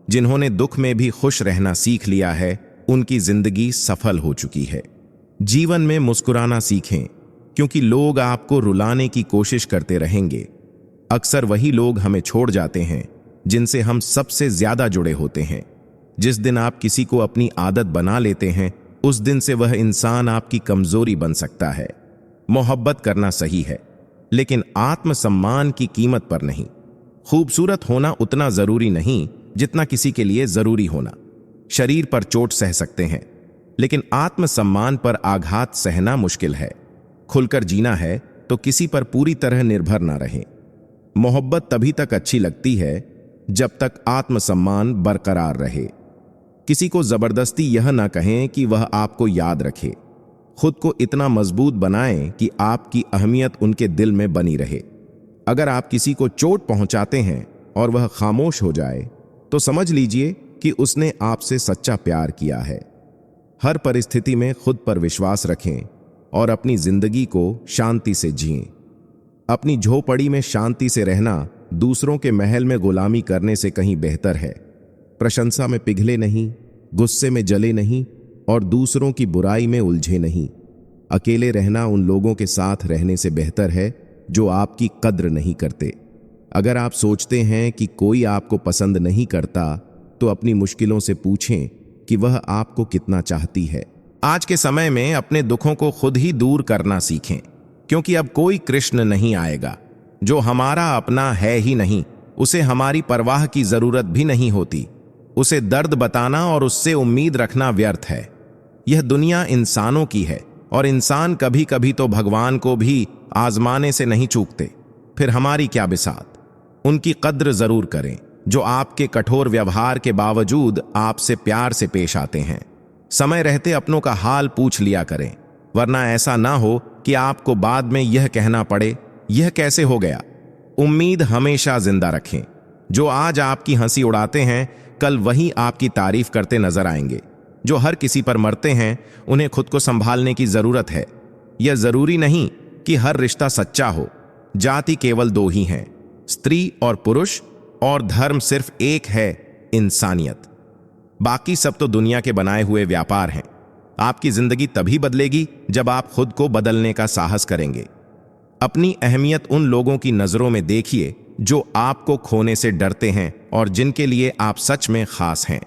जिन्होंने दुख में भी खुश रहना सीख लिया है, उनकी जिंदगी सफल हो चुकी है। जीवन में मुस्कुराना सीखें, क्योंकि लोग आपको रुलाने की कोशिश करते रहेंगे। अक्सर वही लोग हमें छोड़ जाते हैं जिनसे हम सबसे ज्यादा जुड़े होते हैं। जिस दिन आप किसी को अपनी आदत बना लेते हैं, उस दिन से वह इंसान आपकी कमजोरी बन सकता है। मोहब्बत करना सही है, लेकिन आत्मसम्मान की कीमत पर नहीं। खूबसूरत होना उतना जरूरी नहीं जितना किसी के लिए जरूरी होना। शरीर पर चोट सह सकते हैं, लेकिन आत्मसम्मान पर आघात सहना मुश्किल है। खुलकर जीना है तो किसी पर पूरी तरह निर्भर ना रहें। मोहब्बत तभी तक अच्छी लगती है जब तक आत्मसम्मान बरकरार रहे। किसी को जबरदस्ती यह ना कहें कि वह आपको याद रखे। खुद को इतना मजबूत बनाएं कि आपकी अहमियत उनके दिल में बनी रहे। अगर आप किसी को चोट पहुंचाते हैं और वह खामोश हो जाए तो समझ लीजिए कि उसने आपसे सच्चा प्यार किया है। हर परिस्थिति में खुद पर विश्वास रखें और अपनी जिंदगी को शांति से जिएं। अपनी झोपड़ी में शांति से रहना दूसरों के महल में गुलामी करने से कहीं बेहतर है। प्रशंसा में पिघले नहीं, गुस्से में जले नहीं और दूसरों की बुराई में उलझे नहीं। अकेले रहना उन लोगों के साथ रहने से बेहतर है जो आपकी कद्र नहीं करते। अगर आप सोचते हैं कि कोई आपको पसंद नहीं करता तो अपनी मुश्किलों से पूछें कि वह आपको कितना चाहती है। आज के समय में अपने दुखों को खुद ही दूर करना सीखें, क्योंकि अब कोई कृष्ण नहीं आएगा। जो हमारा अपना है ही नहीं, उसे हमारी परवाह की जरूरत भी नहीं होती। उसे दर्द बताना और उससे उम्मीद रखना व्यर्थ है। यह दुनिया इंसानों की है और इंसान कभी कभी तो भगवान को भी आजमाने से नहीं चूकते। फिर हमारी क्या बिसात। उनकी कद्र जरूर करें जो आपके कठोर व्यवहार के बावजूद आपसे प्यार से पेश आते हैं। समय रहते अपनों का हाल पूछ लिया करें, वरना ऐसा ना हो कि आपको बाद में यह कहना पड़े, यह कैसे हो गया। उम्मीद हमेशा जिंदा रखें। जो आज आपकी हंसी उड़ाते हैं कल वही आपकी तारीफ करते नजर आएंगे। जो हर किसी पर मरते हैं उन्हें खुद को संभालने की जरूरत है। यह जरूरी नहीं कि हर रिश्ता सच्चा हो। जाति केवल दो ही हैं, स्त्री और पुरुष, और धर्म सिर्फ एक है, इंसानियत। बाकी सब तो दुनिया के बनाए हुए व्यापार हैं। आपकी जिंदगी तभी बदलेगी जब आप खुद को बदलने का साहस करेंगे। अपनी अहमियत उन लोगों की नजरों में देखिए जो आपको खोने से डरते हैं और जिनके लिए आप सच में खास हैं।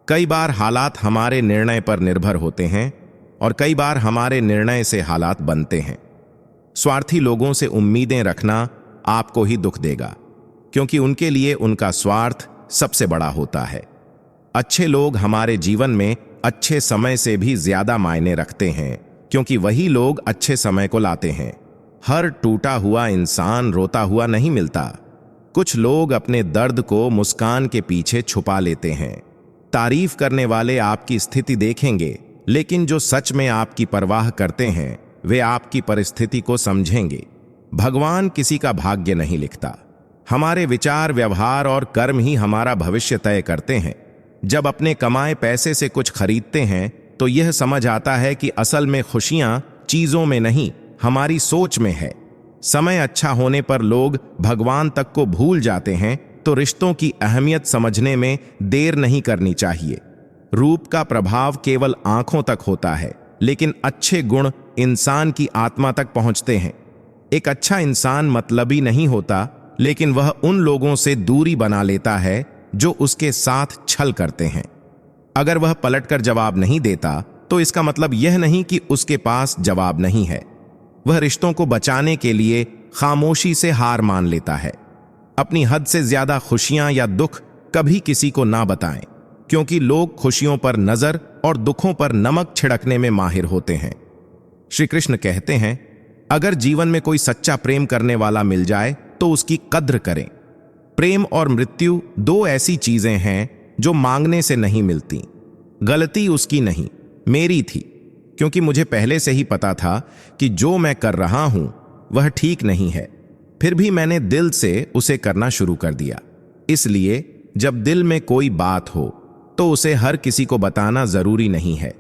कई बार हालात हमारे निर्णय पर निर्भर होते हैं और कई बार हमारे निर्णय से हालात बनते हैं। स्वार्थी लोगों से उम्मीदें रखना आपको ही दुख देगा, क्योंकि उनके लिए उनका स्वार्थ सबसे बड़ा होता है। अच्छे लोग हमारे जीवन में अच्छे समय से भी ज्यादा मायने रखते हैं, क्योंकि वही लोग अच्छे समय को लाते हैं। हर टूटा हुआ इंसान रोता हुआ नहीं मिलता। कुछ लोग अपने दर्द को मुस्कान के पीछे छुपा लेते हैं। तारीफ करने वाले आपकी स्थिति देखेंगे, लेकिन जो सच में आपकी परवाह करते हैं वे आपकी परिस्थिति को समझेंगे। भगवान किसी का भाग्य नहीं लिखता। हमारे विचार, व्यवहार और कर्म ही हमारा भविष्य तय करते हैं। जब अपने कमाए पैसे से कुछ खरीदते हैं तो यह समझ आता है कि असल में खुशियां चीजों में नहीं, हमारी सोच में है। समय अच्छा होने पर लोग भगवान तक को भूल जाते हैं, तो रिश्तों की अहमियत समझने में देर नहीं करनी चाहिए। रूप का प्रभाव केवल आंखों तक होता है, लेकिन अच्छे गुण इंसान की आत्मा तक पहुंचते हैं। एक अच्छा इंसान मतलबी नहीं होता, लेकिन वह उन लोगों से दूरी बना लेता है जो उसके साथ छल करते हैं। अगर वह पलटकर जवाब नहीं देता तो इसका मतलब यह नहीं कि उसके पास जवाब नहीं है। वह रिश्तों को बचाने के लिए खामोशी से हार मान लेता है। अपनी हद से ज्यादा खुशियां या दुख कभी किसी को ना बताएं, क्योंकि लोग खुशियों पर नजर और दुखों पर नमक छिड़कने में माहिर होते हैं। श्री कृष्ण कहते हैं, अगर जीवन में कोई सच्चा प्रेम करने वाला मिल जाए तो उसकी कद्र करें। प्रेम और मृत्यु दो ऐसी चीजें हैं जो मांगने से नहीं मिलती। गलती उसकी नहीं, मेरी थी, क्योंकि मुझे पहले से ही पता था कि जो मैं कर रहा हूं वह ठीक नहीं है। फिर भी मैंने दिल से उसे करना शुरू कर दिया। इसलिए जब दिल में कोई बात हो तो उसे हर किसी को बताना जरूरी नहीं है।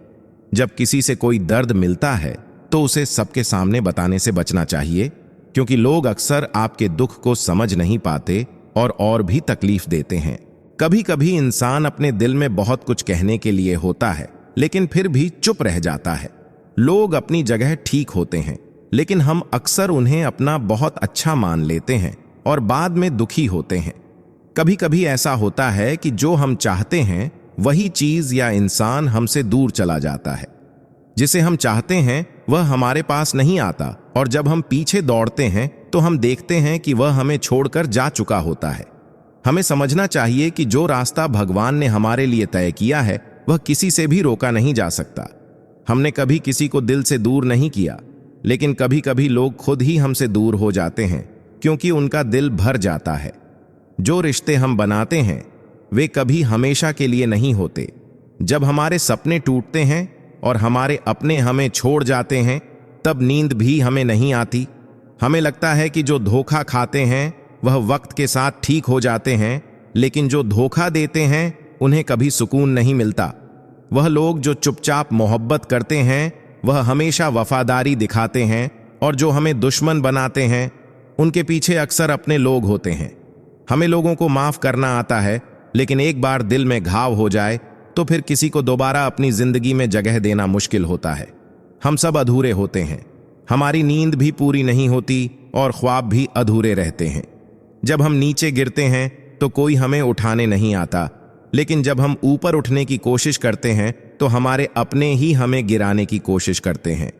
जब किसी से कोई दर्द मिलता है तो उसे सबके सामने बताने से बचना चाहिए, क्योंकि लोग अक्सर आपके दुख को समझ नहीं पाते और भी तकलीफ देते हैं। कभी कभी इंसान अपने दिल में बहुत कुछ कहने के लिए होता है, लेकिन फिर भी चुप रह जाता है। लोग अपनी जगह ठीक होते हैं, लेकिन हम अक्सर उन्हें अपना बहुत अच्छा मान लेते हैं और बाद में दुखी होते हैं। कभी कभी ऐसा होता है कि जो हम चाहते हैं वही चीज या इंसान हमसे दूर चला जाता है। जिसे हम चाहते हैं वह हमारे पास नहीं आता, और जब हम पीछे दौड़ते हैं तो हम देखते हैं कि वह हमें छोड़कर जा चुका होता है। हमें समझना चाहिए कि जो रास्ता भगवान ने हमारे लिए तय किया है वह किसी से भी रोका नहीं जा सकता। हमने कभी किसी को दिल से दूर नहीं किया, लेकिन कभी कभी लोग खुद ही हमसे दूर हो जाते हैं क्योंकि उनका दिल भर जाता है। जो रिश्ते हम बनाते हैं वे कभी हमेशा के लिए नहीं होते। जब हमारे सपने टूटते हैं और हमारे अपने हमें छोड़ जाते हैं तब नींद भी हमें नहीं आती। हमें लगता है कि जो धोखा खाते हैं वह वक्त के साथ ठीक हो जाते हैं, लेकिन जो धोखा देते हैं उन्हें कभी सुकून नहीं मिलता। वह लोग जो चुपचाप मोहब्बत करते हैं वह हमेशा वफादारी दिखाते हैं, और जो हमें दुश्मन बनाते हैं उनके पीछे अक्सर अपने लोग होते हैं। हमें लोगों को माफ करना आता है, लेकिन एक बार दिल में घाव हो जाए तो फिर किसी को दोबारा अपनी जिंदगी में जगह देना मुश्किल होता है। हम सब अधूरे होते हैं, हमारी नींद भी पूरी नहीं होती और ख्वाब भी अधूरे रहते हैं। जब हम नीचे गिरते हैं तो कोई हमें उठाने नहीं आता, लेकिन जब हम ऊपर उठने की कोशिश करते हैं तो हमारे अपने ही हमें गिराने की कोशिश करते हैं।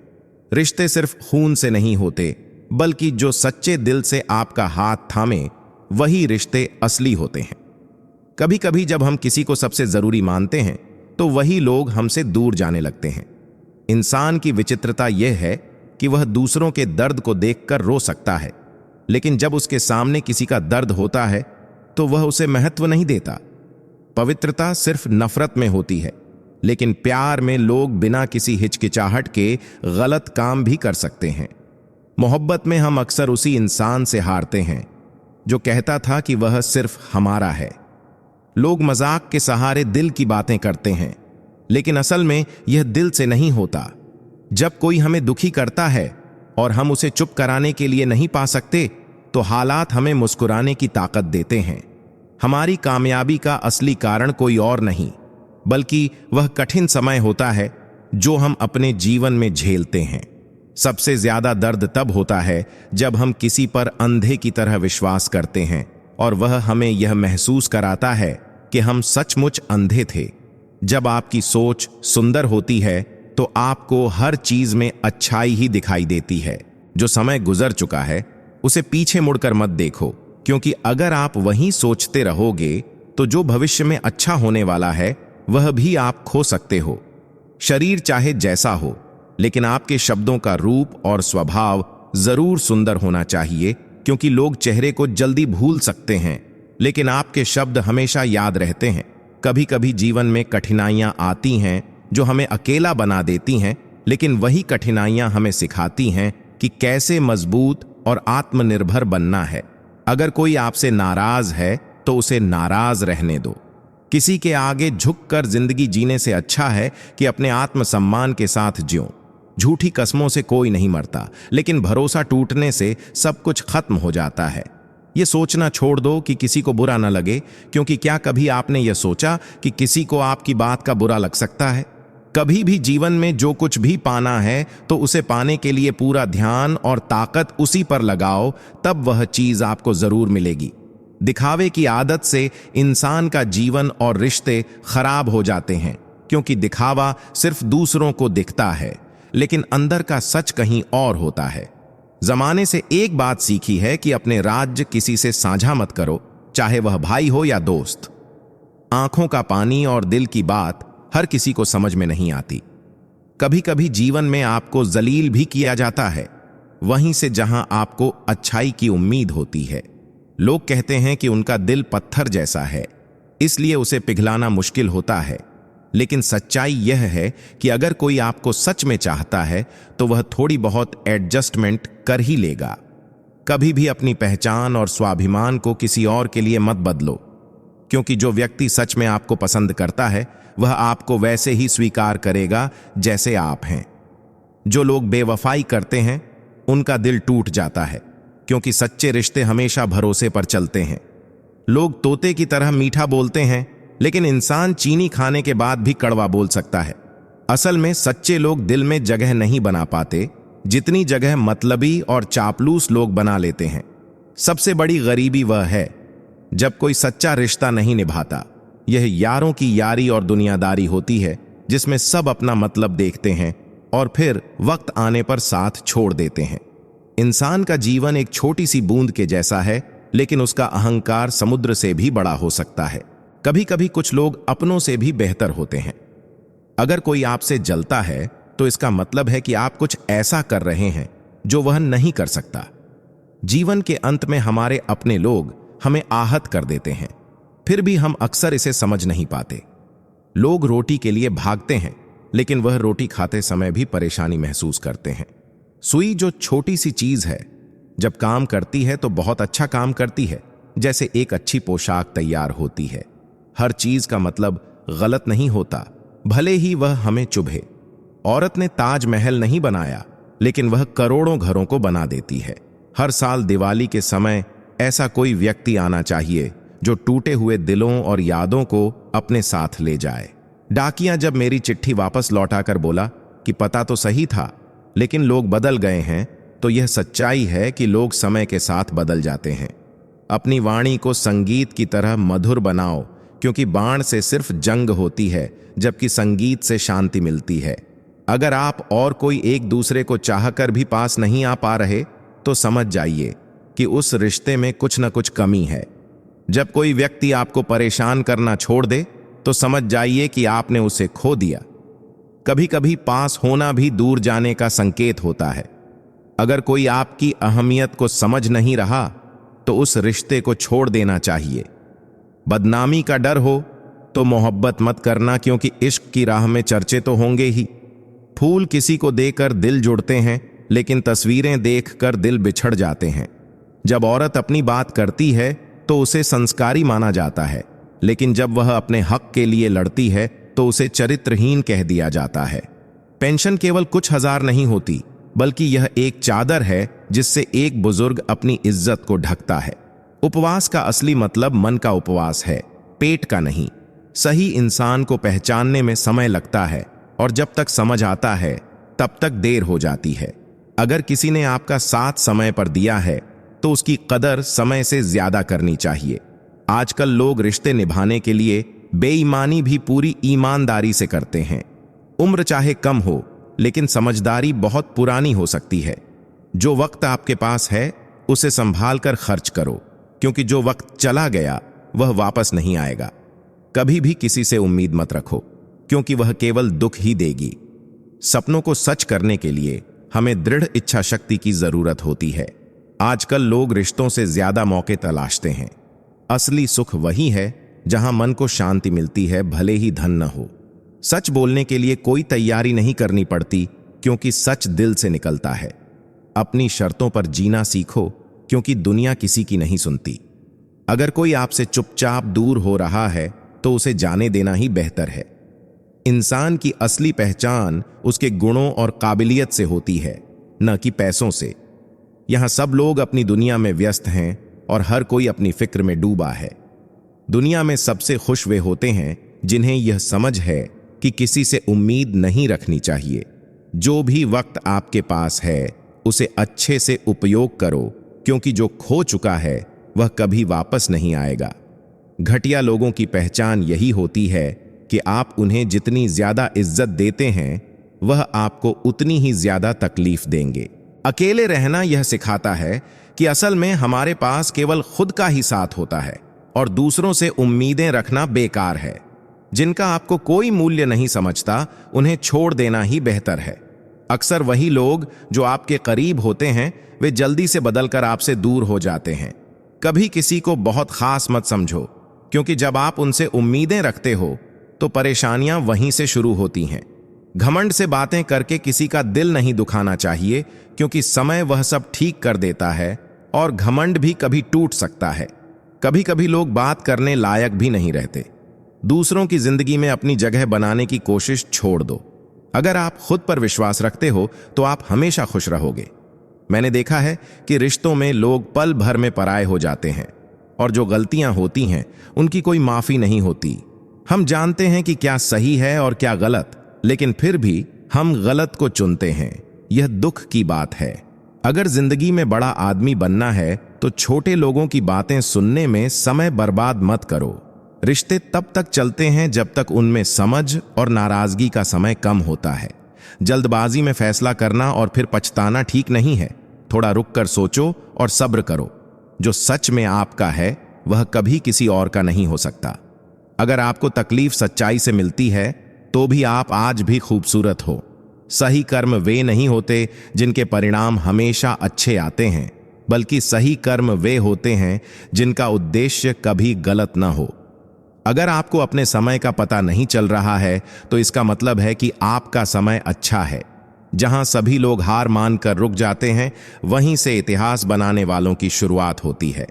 रिश्ते सिर्फ खून से नहीं होते, बल्कि जो सच्चे दिल से आपका हाथ थामे वही रिश्ते असली होते हैं। कभी कभी जब हम किसी को सबसे जरूरी मानते हैं तो वही लोग हमसे दूर जाने लगते हैं। इंसान की विचित्रता यह है कि वह दूसरों के दर्द को देखकर रो सकता है, लेकिन जब उसके सामने किसी का दर्द होता है तो वह उसे महत्व नहीं देता। पवित्रता सिर्फ नफरत में होती है, लेकिन प्यार में लोग बिना किसी हिचकिचाहट के गलत काम भी कर सकते हैं। मोहब्बत में हम अक्सर उसी इंसान से हारते हैं जो कहता था कि वह सिर्फ हमारा है। लोग मजाक के सहारे दिल की बातें करते हैं, लेकिन असल में यह दिल से नहीं होता। जब कोई हमें दुखी करता है और हम उसे चुप कराने के लिए नहीं पा सकते तो हालात हमें मुस्कुराने की ताकत देते हैं। हमारी कामयाबी का असली कारण कोई और नहीं, बल्कि वह कठिन समय होता है जो हम अपने जीवन में झेलते हैं। सबसे ज्यादा दर्द तब होता है जब हम किसी पर अंधे की तरह विश्वास करते हैं और वह हमें यह महसूस कराता है कि हम सचमुच अंधे थे। जब आपकी सोच सुंदर होती है तो आपको हर चीज में अच्छाई ही दिखाई देती है। जो समय गुजर चुका है उसे पीछे मुड़कर मत देखो, क्योंकि अगर आप वहीं सोचते रहोगे तो जो भविष्य में अच्छा होने वाला है वह भी आप खो सकते हो। शरीर चाहे जैसा हो, लेकिन आपके शब्दों का रूप और स्वभाव जरूर सुंदर होना चाहिए, क्योंकि लोग चेहरे को जल्दी भूल सकते हैं, लेकिन आपके शब्द हमेशा याद रहते हैं। कभी कभी जीवन में कठिनाइयां आती हैं जो हमें अकेला बना देती हैं, लेकिन वही कठिनाइयां हमें सिखाती हैं कि कैसे मजबूत और आत्मनिर्भर बनना है। अगर कोई आपसे नाराज है तो उसे नाराज रहने दो। किसी के आगे झुककर जिंदगी जीने से अच्छा है कि अपने आत्मसम्मान के साथ जियो। झूठी कस्मों से कोई नहीं मरता, लेकिन भरोसा टूटने से सब कुछ खत्म हो जाता है। ये सोचना छोड़ दो कि किसी को बुरा न लगे, क्योंकि क्या कभी आपने यह सोचा कि किसी को आपकी बात का बुरा लग सकता है? कभी भी जीवन में जो कुछ भी पाना है तो उसे पाने के लिए पूरा ध्यान और ताकत उसी पर लगाओ, तब वह चीज आपको जरूर मिलेगी। दिखावे की आदत से इंसान का जीवन और रिश्ते खराब हो जाते हैं, क्योंकि दिखावा सिर्फ दूसरों को दिखता है, लेकिन अंदर का सच कहीं और होता है। जमाने से एक बात सीखी है कि अपने राज्य किसी से साझा मत करो, चाहे वह भाई हो या दोस्त। आंखों का पानी और दिल की बात हर किसी को समझ में नहीं आती। कभी कभी जीवन में आपको जलील भी किया जाता है, वहीं से जहां आपको अच्छाई की उम्मीद होती है। लोग कहते हैं कि उनका दिल पत्थर जैसा है, इसलिए उसे पिघलाना मुश्किल होता है, लेकिन सच्चाई यह है कि अगर कोई आपको सच में चाहता है तो वह थोड़ी बहुत एडजस्टमेंट कर ही लेगा। कभी भी अपनी पहचान और स्वाभिमान को किसी और के लिए मत बदलो, क्योंकि जो व्यक्ति सच में आपको पसंद करता है वह आपको वैसे ही स्वीकार करेगा जैसे आप हैं। जो लोग बेवफाई करते हैं उनका दिल टूट जाता है, क्योंकि सच्चे रिश्ते हमेशा भरोसे पर चलते हैं। लोग तोते की तरह मीठा बोलते हैं, लेकिन इंसान चीनी खाने के बाद भी कड़वा बोल सकता है। असल में सच्चे लोग दिल में जगह नहीं बना पाते, जितनी जगह मतलबी और चापलूस लोग बना लेते हैं। सबसे बड़ी गरीबी वह है जब कोई सच्चा रिश्ता नहीं निभाता। यह यारों की यारी और दुनियादारी होती है, जिसमें सब अपना मतलब देखते हैं और फिर वक्त आने पर साथ छोड़ देते हैं। इंसान का जीवन एक छोटी सी बूंद के जैसा है, लेकिन उसका अहंकार समुद्र से भी बड़ा हो सकता है। कभी कभी कुछ लोग अपनों से भी बेहतर होते हैं। अगर कोई आपसे जलता है तो इसका मतलब है कि आप कुछ ऐसा कर रहे हैं जो वह नहीं कर सकता। जीवन के अंत में हमारे अपने लोग हमें आहत कर देते हैं, फिर भी हम अक्सर इसे समझ नहीं पाते। लोग रोटी के लिए भागते हैं, लेकिन वह रोटी खाते समय भी परेशानी महसूस करते हैं। सुई जो छोटी सी चीज है, जब काम करती है तो बहुत अच्छा काम करती है, जैसे एक अच्छी पोशाक तैयार होती है। हर चीज का मतलब गलत नहीं होता, भले ही वह हमें चुभे। औरत ने ताजमहल नहीं बनाया, लेकिन वह करोड़ों घरों को बना देती है। हर साल दिवाली के समय ऐसा कोई व्यक्ति आना चाहिए जो टूटे हुए दिलों और यादों को अपने साथ ले जाए। डाकिया जब मेरी चिट्ठी वापस लौटाकर बोला कि पता तो सही था, लेकिन लोग बदल गए हैं, तो यह सच्चाई है कि लोग समय के साथ बदल जाते हैं। अपनी वाणी को संगीत की तरह मधुर बनाओ, क्योंकि बाण से सिर्फ जंग होती है, जबकि संगीत से शांति मिलती है। अगर आप और कोई एक दूसरे को चाहकर भी पास नहीं आ पा रहे, तो समझ जाइए कि उस रिश्ते में कुछ न कुछ कमी है। जब कोई व्यक्ति आपको परेशान करना छोड़ दे, तो समझ जाइए कि आपने उसे खो दिया। कभी कभी पास होना भी दूर जाने का संकेत होता है। अगर कोई आपकी अहमियत को समझ नहीं रहा, तो उस रिश्ते को छोड़ देना चाहिए। बदनामी का डर हो तो मोहब्बत मत करना, क्योंकि इश्क की राह में चर्चे तो होंगे ही। फूल किसी को देकर दिल जुड़ते हैं, लेकिन तस्वीरें देखकर दिल बिछड़ जाते हैं। जब औरत अपनी बात करती है तो उसे संस्कारी माना जाता है, लेकिन जब वह अपने हक के लिए लड़ती है तो उसे चरित्रहीन कह दिया जाता है। पेंशन केवल कुछ हजार नहीं होती, बल्कि यह एक चादर है जिससे एक बुजुर्ग अपनी इज्जत को ढकता है। उपवास का असली मतलब मन का उपवास है, पेट का नहीं। सही इंसान को पहचानने में समय लगता है, और जब तक समझ आता है तब तक देर हो जाती है। अगर किसी ने आपका साथ समय पर दिया है, तो उसकी कदर समय से ज्यादा करनी चाहिए। आजकल लोग रिश्ते निभाने के लिए बेईमानी भी पूरी ईमानदारी से करते हैं। उम्र चाहे कम हो, लेकिन समझदारी बहुत पुरानी हो सकती है। जो वक्त आपके पास है उसे संभाल कर खर्च करो, क्योंकि जो वक्त चला गया वह वापस नहीं आएगा। कभी भी किसी से उम्मीद मत रखो, क्योंकि वह केवल दुख ही देगी। सपनों को सच करने के लिए हमें दृढ़ इच्छा शक्ति की जरूरत होती है। आजकल लोग रिश्तों से ज्यादा मौके तलाशते हैं। असली सुख वही है जहां मन को शांति मिलती है, भले ही धन न हो। सच बोलने के लिए कोई तैयारी नहीं करनी पड़ती, क्योंकि सच दिल से निकलता है। अपनी शर्तों पर जीना सीखो, क्योंकि दुनिया किसी की नहीं सुनती। अगर कोई आपसे चुपचाप दूर हो रहा है, तो उसे जाने देना ही बेहतर है। इंसान की असली पहचान उसके गुणों और काबिलियत से होती है, न कि पैसों से। यहां सब लोग अपनी दुनिया में व्यस्त हैं और हर कोई अपनी फिक्र में डूबा है। दुनिया में सबसे खुश वे होते हैं जिन्हें यह समझ है कि किसी से उम्मीद नहीं रखनी चाहिए। जो भी वक्त आपके पास है उसे अच्छे से उपयोग करो, क्योंकि जो खो चुका है वह कभी वापस नहीं आएगा। घटिया लोगों की पहचान यही होती है कि आप उन्हें जितनी ज्यादा इज्जत देते हैं, वह आपको उतनी ही ज्यादा तकलीफ देंगे। अकेले रहना यह सिखाता है कि असल में हमारे पास केवल खुद का ही साथ होता है, और दूसरों से उम्मीदें रखना बेकार है। जिनका आपको कोई मूल्य नहीं समझता, उन्हें छोड़ देना ही बेहतर है। अक्सर वही लोग जो आपके करीब होते हैं, वे जल्दी से बदलकर आपसे दूर हो जाते हैं। कभी किसी को बहुत खास मत समझो, क्योंकि जब आप उनसे उम्मीदें रखते हो तो परेशानियां वहीं से शुरू होती हैं। घमंड से बातें करके किसी का दिल नहीं दुखाना चाहिए, क्योंकि समय वह सब ठीक कर देता है, और घमंड भी कभी टूट सकता है। कभी कभी लोग बात करने लायक भी नहीं रहते। दूसरों की जिंदगी में अपनी जगह बनाने की कोशिश छोड़ दो। अगर आप खुद पर विश्वास रखते हो तो आप हमेशा खुश रहोगे। मैंने देखा है कि रिश्तों में लोग पल भर में पराये हो जाते हैं, और जो गलतियां होती हैं उनकी कोई माफी नहीं होती। हम जानते हैं कि क्या सही है और क्या गलत, लेकिन फिर भी हम गलत को चुनते हैं। यह दुख की बात है। अगर जिंदगी में बड़ा आदमी बनना है तो छोटे लोगों की बातें सुनने में समय बर्बाद मत करो। रिश्ते तब तक चलते हैं जब तक उनमें समझ और नाराजगी का समय कम होता है। जल्दबाजी में फैसला करना और फिर पछताना ठीक नहीं है। थोड़ा रुक कर सोचो और सब्र करो। जो सच में आपका है वह कभी किसी और का नहीं हो सकता। अगर आपको तकलीफ सच्चाई से मिलती है तो भी आप आज भी खूबसूरत हो। सही कर्म वे नहीं होते जिनके परिणाम हमेशा अच्छे आते हैं, बल्कि सही कर्म वे होते हैं जिनका उद्देश्य कभी गलत न हो। अगर आपको अपने समय का पता नहीं चल रहा है तो इसका मतलब है कि आपका समय अच्छा है। जहां सभी लोग हार मानकर रुक जाते हैं, वहीं से इतिहास बनाने वालों की शुरुआत होती है।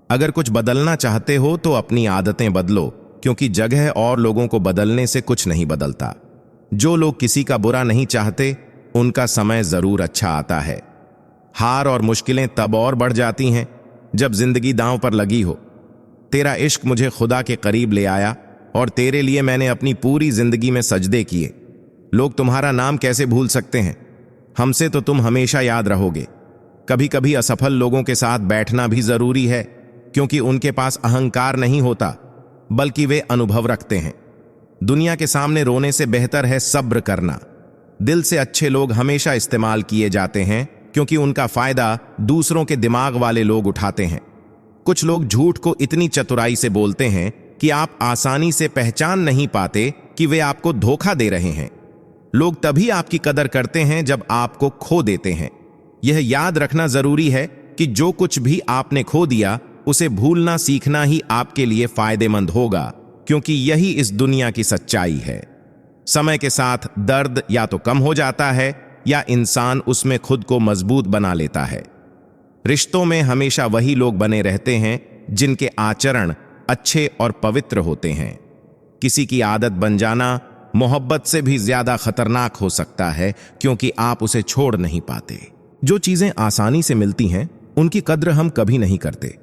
अगर कुछ बदलना चाहते हो तो अपनी आदतें बदलो, क्योंकि जगह और लोगों को बदलने से कुछ नहीं बदलता। जो लोग किसी का बुरा नहीं चाहते, उनका समय जरूर अच्छा आता है। हार और मुश्किलें तब और बढ़ जाती हैं जब जिंदगी दांव पर लगी हो। तेरा इश्क मुझे खुदा के करीब ले आया और तेरे लिए मैंने अपनी पूरी जिंदगी में सजदे किए। लोग तुम्हारा नाम कैसे भूल सकते हैं? हमसे तो तुम हमेशा याद रहोगे। कभी कभी असफल लोगों के साथ बैठना भी जरूरी है, क्योंकि उनके पास अहंकार नहीं होता, बल्कि वे अनुभव रखते हैं। दुनिया के सामने रोने से बेहतर है सब्र करना। दिल से अच्छे लोग हमेशा इस्तेमाल किए जाते हैं, क्योंकि उनका फायदा दूसरों के दिमाग वाले लोग उठाते हैं। कुछ लोग झूठ को इतनी चतुराई से बोलते हैं कि आप आसानी से पहचान नहीं पाते कि वे आपको धोखा दे रहे हैं। लोग तभी आपकी कदर करते हैं जब आपको खो देते हैं। यह याद रखना जरूरी है कि जो कुछ भी आपने खो दिया, उसे भूलना सीखना ही आपके लिए फायदेमंद होगा, क्योंकि यही इस दुनिया की सच्चाई है। समय के साथ दर्द या तो कम हो जाता है या इंसान उसमें खुद को मजबूत बना लेता है। रिश्तों में हमेशा वही लोग बने रहते हैं जिनके आचरण अच्छे और पवित्र होते हैं। किसी की आदत बन जाना मोहब्बत से भी ज्यादा खतरनाक हो सकता है, क्योंकि आप उसे छोड़ नहीं पाते। जो चीजें आसानी से मिलती हैं, उनकी कद्र हम कभी नहीं करते।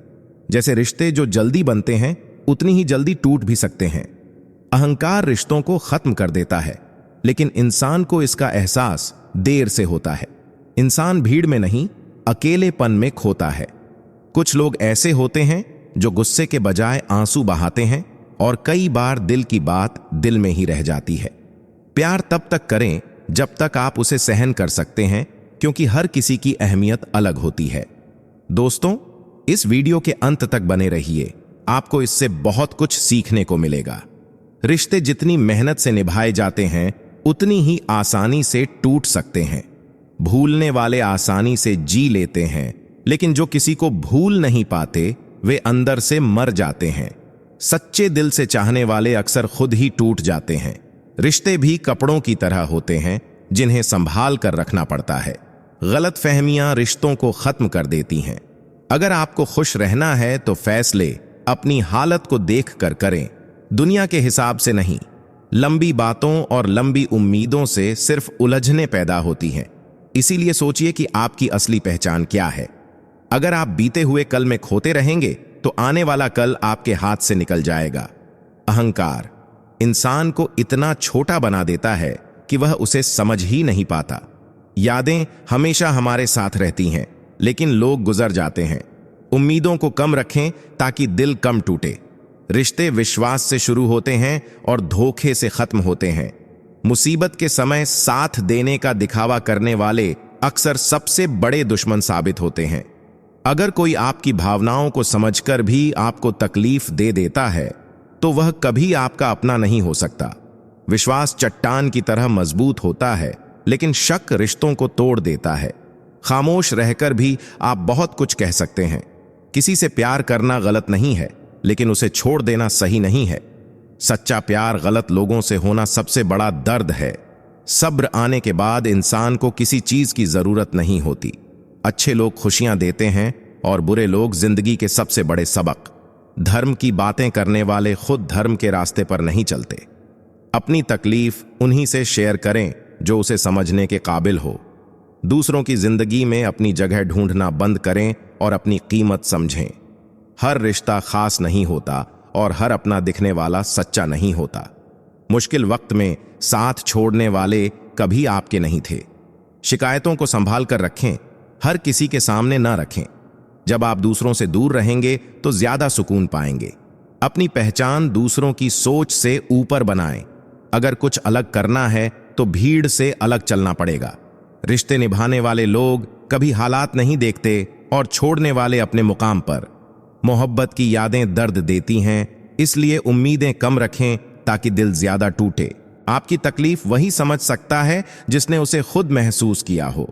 जैसे रिश्ते जो जल्दी बनते हैं, उतनी ही जल्दी टूट भी सकते हैं। अहंकार रिश्तों को खत्म कर देता है, लेकिन इंसान को इसका एहसास देर से होता है। इंसान भीड़ में नहीं, अकेलेपन में खोता है। कुछ लोग ऐसे होते हैं जो गुस्से के बजाय आंसू बहाते हैं, और कई बार दिल की बात दिल में ही रह जाती है। प्यार तब तक करें जब तक आप उसे सहन कर सकते हैं, क्योंकि हर किसी की अहमियत अलग होती है। दोस्तों, इस वीडियो के अंत तक बने रहिए। आपको इससे बहुत कुछ सीखने को मिलेगा। रिश्ते जितनी मेहनत से निभाए जाते हैं, उतनी ही आसानी से टूट सकते हैं। भूलने वाले आसानी से जी लेते हैं, लेकिन जो किसी को भूल नहीं पाते, वे अंदर से मर जाते हैं। सच्चे दिल से चाहने वाले अक्सर खुद ही टूट जाते हैं। रिश्ते भी कपड़ों की तरह होते हैं, जिन्हें संभाल कर रखना पड़ता है। गलतफहमियां रिश्तों को खत्म कर देती हैं। अगर आपको खुश रहना है तो फैसले अपनी हालत को देख कर करें, दुनिया के हिसाब से नहीं। लंबी बातों और लंबी उम्मीदों से सिर्फ उलझने पैदा होती हैं। इसीलिए सोचिए कि आपकी असली पहचान क्या है। अगर आप बीते हुए कल में खोते रहेंगे तो आने वाला कल आपके हाथ से निकल जाएगा। अहंकार इंसान को इतना छोटा बना देता है कि वह उसे समझ ही नहीं पाता। यादें हमेशा हमारे साथ रहती हैं, लेकिन लोग गुजर जाते हैं। उम्मीदों को कम रखें ताकि दिल कम टूटे। रिश्ते विश्वास से शुरू होते हैं और धोखे से खत्म होते हैं। मुसीबत के समय साथ देने का दिखावा करने वाले अक्सर सबसे बड़े दुश्मन साबित होते हैं। अगर कोई आपकी भावनाओं को समझकर भी आपको तकलीफ दे देता है, तो वह कभी आपका अपना नहीं हो सकता। विश्वास चट्टान की तरह मजबूत होता है, लेकिन शक रिश्तों को तोड़ देता है। खामोश रहकर भी आप बहुत कुछ कह सकते हैं। किसी से प्यार करना गलत नहीं है, लेकिन उसे छोड़ देना सही नहीं है। सच्चा प्यार गलत लोगों से होना सबसे बड़ा दर्द है। सब्र आने के बाद इंसान को किसी चीज की जरूरत नहीं होती। अच्छे लोग खुशियां देते हैं और बुरे लोग जिंदगी के सबसे बड़े सबक। धर्म की बातें करने वाले खुद धर्म के रास्ते पर नहीं चलते। अपनी तकलीफ उन्हीं से शेयर करें जो उसे समझने के काबिल हो। दूसरों की जिंदगी में अपनी जगह ढूंढना बंद करें और अपनी कीमत समझें। हर रिश्ता खास नहीं होता और हर अपना दिखने वाला सच्चा नहीं होता। मुश्किल वक्त में साथ छोड़ने वाले कभी आपके नहीं थे। शिकायतों को संभाल कर रखें, हर किसी के सामने ना रखें। जब आप दूसरों से दूर रहेंगे तो ज्यादा सुकून पाएंगे। अपनी पहचान दूसरों की सोच से ऊपर बनाएं। अगर कुछ अलग करना है तो भीड़ से अलग चलना पड़ेगा। रिश्ते निभाने वाले लोग कभी हालात नहीं देखते और छोड़ने वाले अपने मुकाम पर। मोहब्बत की यादें दर्द देती हैं, इसलिए उम्मीदें कम रखें ताकि दिल ज्यादा टूटे। आपकी तकलीफ वही समझ सकता है जिसने उसे खुद महसूस किया हो।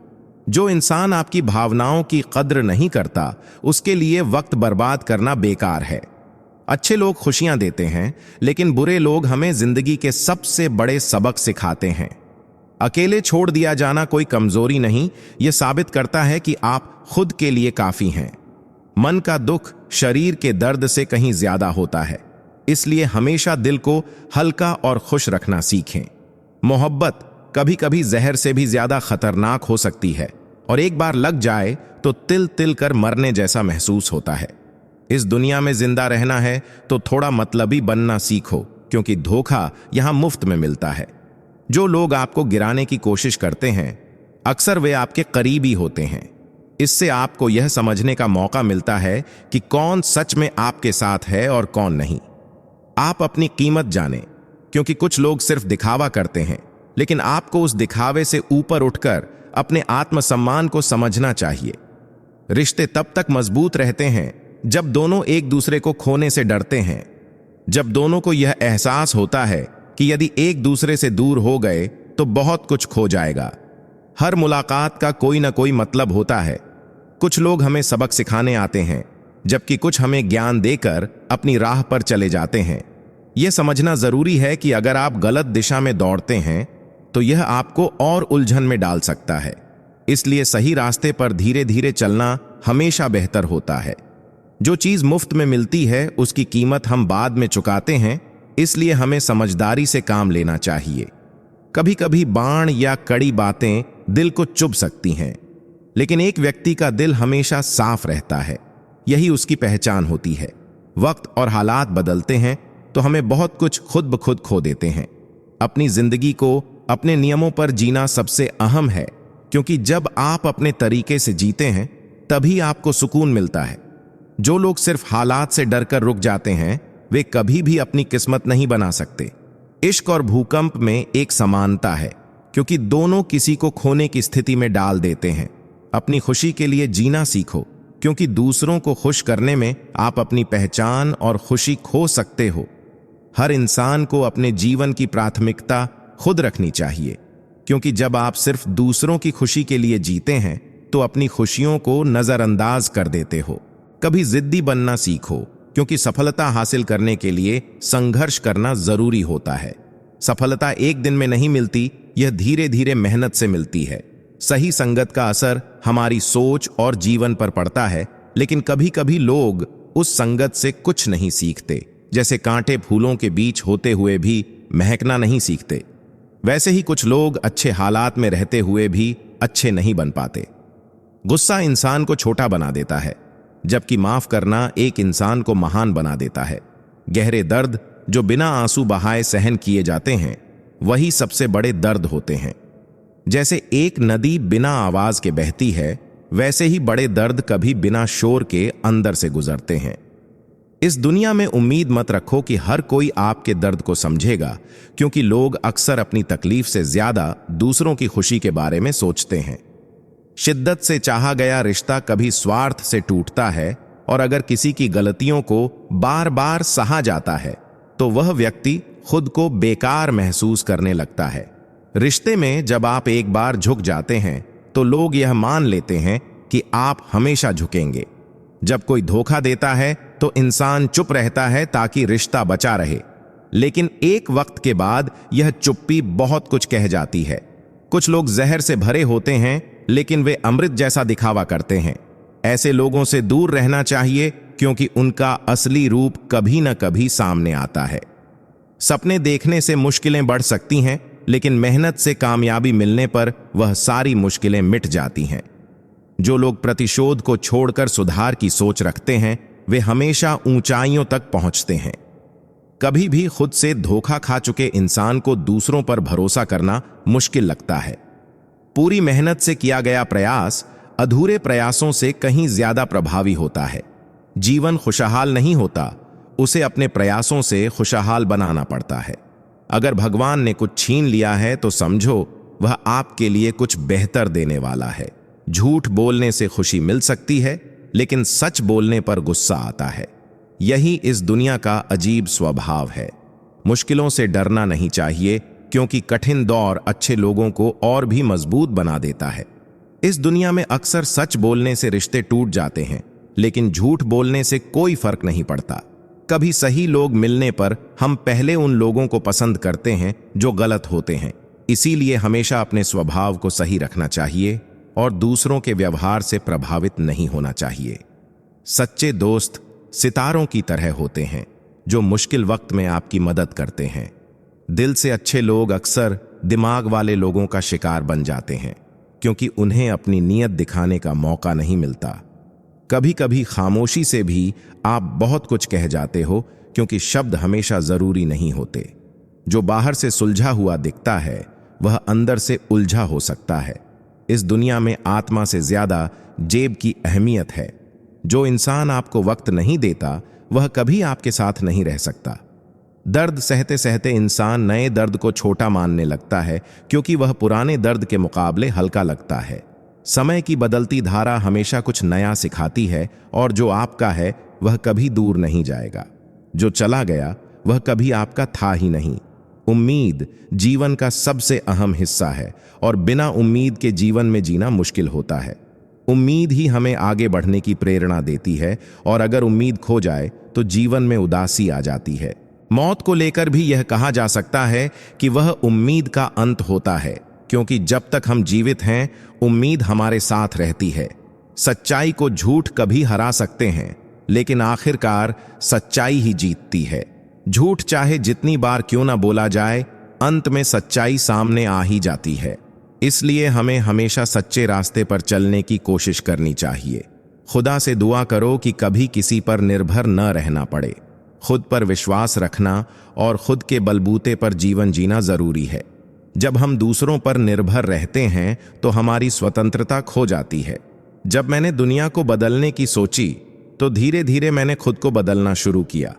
जो इंसान आपकी भावनाओं की कद्र नहीं करता, उसके लिए वक्त बर्बाद करना बेकार है। अच्छे लोग खुशियां देते हैं, लेकिन बुरे लोग हमें जिंदगी के सबसे बड़े सबक सिखाते हैं। अकेले छोड़ दिया जाना कोई कमजोरी नहीं, यह साबित करता है कि आप खुद के लिए काफी हैं। मन का दुख शरीर के दर्द से कहीं ज्यादा होता है, इसलिए हमेशा दिल को हल्का और खुश रखना सीखें। मोहब्बत कभी कभी जहर से भी ज्यादा खतरनाक हो सकती है और एक बार लग जाए तो तिल तिल कर मरने जैसा महसूस होता है। इस दुनिया में जिंदा रहना है तो थोड़ा मतलबी बनना सीखो, क्योंकि धोखा यहां मुफ्त में मिलता है। जो लोग आपको गिराने की कोशिश करते हैं, अक्सर वे आपके करीबी होते हैं। इससे आपको यह समझने का मौका मिलता है कि कौन सच में आपके साथ है और कौन नहीं। आप अपनी कीमत जानें, क्योंकि कुछ लोग सिर्फ दिखावा करते हैं, लेकिन आपको उस दिखावे से ऊपर उठकर अपने आत्मसम्मान को समझना चाहिए। रिश्ते तब तक मजबूत रहते हैं जब दोनों एक दूसरे को खोने से डरते हैं, जब दोनों को यह एहसास होता है कि यदि एक दूसरे से दूर हो गए तो बहुत कुछ खो जाएगा। हर मुलाकात का कोई ना कोई मतलब होता है। कुछ लोग हमें सबक सिखाने आते हैं, जबकि कुछ हमें ज्ञान देकर अपनी राह पर चले जाते हैं। यह समझना जरूरी है कि अगर आप गलत दिशा में दौड़ते हैं तो यह आपको और उलझन में डाल सकता है। इसलिए सही रास्ते पर धीरे धीरे चलना हमेशा बेहतर होता है। जो चीज मुफ्त में मिलती है उसकी कीमत हम बाद में चुकाते हैं, इसलिए हमें समझदारी से काम लेना चाहिए। कभी कभी बाण या कड़ी बातें दिल को चुभ सकती हैं, लेकिन एक व्यक्ति का दिल हमेशा साफ रहता है, यही उसकी पहचान होती है। वक्त और हालात बदलते हैं तो हमें बहुत कुछ खुद ब खुद खो देते हैं। अपनी जिंदगी को अपने नियमों पर जीना सबसे अहम है, क्योंकि जब आप अपने तरीके से जीते हैं तभी आपको सुकून मिलता है। जो लोग सिर्फ हालात से डरकर रुक जाते हैं, वे कभी भी अपनी किस्मत नहीं बना सकते। इश्क और भूकंप में एक समानता है, क्योंकि दोनों किसी को खोने की स्थिति में डाल देते हैं। अपनी खुशी के लिए जीना सीखो, क्योंकि दूसरों को खुश करने में आप अपनी पहचान और खुशी खो सकते हो। हर इंसान को अपने जीवन की प्राथमिकता खुद रखनी चाहिए, क्योंकि जब आप सिर्फ दूसरों की खुशी के लिए जीते हैं तो अपनी खुशियों को नजरअंदाज कर देते हो। कभी जिद्दी बनना सीखो, क्योंकि सफलता हासिल करने के लिए संघर्ष करना जरूरी होता है। सफलता एक दिन में नहीं मिलती, यह धीरे धीरे मेहनत से मिलती है। सही संगत का असर हमारी सोच और जीवन पर पड़ता है, लेकिन कभी कभी लोग उस संगत से कुछ नहीं सीखते। जैसे कांटे फूलों के बीच होते हुए भी महकना नहीं सीखते, वैसे ही कुछ लोग अच्छे हालात में रहते हुए भी अच्छे नहीं बन पाते। गुस्सा इंसान को छोटा बना देता है, जबकि माफ करना एक इंसान को महान बना देता है। गहरे दर्द जो बिना आंसू बहाए सहन किए जाते हैं, वही सबसे बड़े दर्द होते हैं। जैसे एक नदी बिना आवाज के बहती है, वैसे ही बड़े दर्द कभी बिना शोर के अंदर से गुजरते हैं। इस दुनिया में उम्मीद मत रखो कि हर कोई आपके दर्द को समझेगा, क्योंकि लोग अक्सर अपनी तकलीफ से ज्यादा दूसरों की खुशी के बारे में सोचते हैं। शिद्दत से चाहा गया रिश्ता कभी स्वार्थ से टूटता है, और अगर किसी की गलतियों को बार बार सहा जाता है तो वह व्यक्ति खुद को बेकार महसूस करने लगता है। रिश्ते में जब आप एक बार झुक जाते हैं तो लोग यह मान लेते हैं कि आप हमेशा झुकेंगे। जब कोई धोखा देता है तो इंसान चुप रहता है ताकि रिश्ता बचा रहे, लेकिन एक वक्त के बाद यह चुप्पी बहुत कुछ कह जाती है। कुछ लोग जहर से भरे होते हैं, लेकिन वे अमृत जैसा दिखावा करते हैं। ऐसे लोगों से दूर रहना चाहिए, क्योंकि उनका असली रूप कभी न कभी सामने आता है। सपने देखने से मुश्किलें बढ़ सकती हैं, लेकिन मेहनत से कामयाबी मिलने पर वह सारी मुश्किलें मिट जाती हैं। जो लोग प्रतिशोध को छोड़कर सुधार की सोच रखते हैं, वे हमेशा ऊंचाइयों तक पहुंचते हैं। कभी भी खुद से धोखा खा चुके इंसान को दूसरों पर भरोसा करना मुश्किल लगता है। पूरी मेहनत से किया गया प्रयास अधूरे प्रयासों से कहीं ज्यादा प्रभावी होता है। जीवन खुशहाल नहीं होता, उसे अपने प्रयासों से खुशहाल बनाना पड़ता है। अगर भगवान ने कुछ छीन लिया है तो समझो वह आपके लिए कुछ बेहतर देने वाला है। झूठ बोलने से खुशी मिल सकती है, लेकिन सच बोलने पर गुस्सा आता है। यही इस दुनिया का अजीब स्वभाव है। मुश्किलों से डरना नहीं चाहिए, क्योंकि कठिन दौर अच्छे लोगों को और भी मजबूत बना देता है। इस दुनिया में अक्सर सच बोलने से रिश्ते टूट जाते हैं, लेकिन झूठ बोलने से कोई फर्क नहीं पड़ता। कभी सही लोग मिलने पर हम पहले उन लोगों को पसंद करते हैं जो गलत होते हैं। इसीलिए हमेशा अपने स्वभाव को सही रखना चाहिए और दूसरों के व्यवहार से प्रभावित नहीं होना चाहिए। सच्चे दोस्त सितारों की तरह होते हैं, जो मुश्किल वक्त में आपकी मदद करते हैं। दिल से अच्छे लोग अक्सर दिमाग वाले लोगों का शिकार बन जाते हैं, क्योंकि उन्हें अपनी नीयत दिखाने का मौका नहीं मिलता। कभी कभी खामोशी से भी आप बहुत कुछ कह जाते हो, क्योंकि शब्द हमेशा जरूरी नहीं होते। जो बाहर से सुलझा हुआ दिखता है वह अंदर से उलझा हो सकता है। इस दुनिया में आत्मा से ज्यादा जेब की अहमियत है। जो इंसान आपको वक्त नहीं देता वह कभी आपके साथ नहीं रह सकता। दर्द सहते सहते इंसान नए दर्द को छोटा मानने लगता है, क्योंकि वह पुराने दर्द के मुकाबले हल्का लगता है। समय की बदलती धारा हमेशा कुछ नया सिखाती है, और जो आपका है वह कभी दूर नहीं जाएगा। जो चला गया वह कभी आपका था ही नहीं। उम्मीद जीवन का सबसे अहम हिस्सा है, और बिना उम्मीद के जीवन में जीना मुश्किल होता है। उम्मीद ही हमें आगे बढ़ने की प्रेरणा देती है, और अगर उम्मीद खो जाए तो जीवन में उदासी आ जाती है। मौत को लेकर भी यह कहा जा सकता है कि वह उम्मीद का अंत होता है, क्योंकि जब तक हम जीवित हैं उम्मीद हमारे साथ रहती है। सच्चाई को झूठ कभी हरा सकते हैं, लेकिन आखिरकार सच्चाई ही जीतती है। झूठ चाहे जितनी बार क्यों ना बोला जाए, अंत में सच्चाई सामने आ ही जाती है। इसलिए हमें हमेशा सच्चे रास्ते पर चलने की कोशिश करनी चाहिए। खुदा से दुआ करो कि कभी किसी पर निर्भर न रहना पड़े। खुद पर विश्वास रखना और खुद के बलबूते पर जीवन जीना जरूरी है। जब हम दूसरों पर निर्भर रहते हैं तो हमारी स्वतंत्रता खो जाती है। जब मैंने दुनिया को बदलने की सोची तो धीरे धीरे मैंने खुद को बदलना शुरू किया।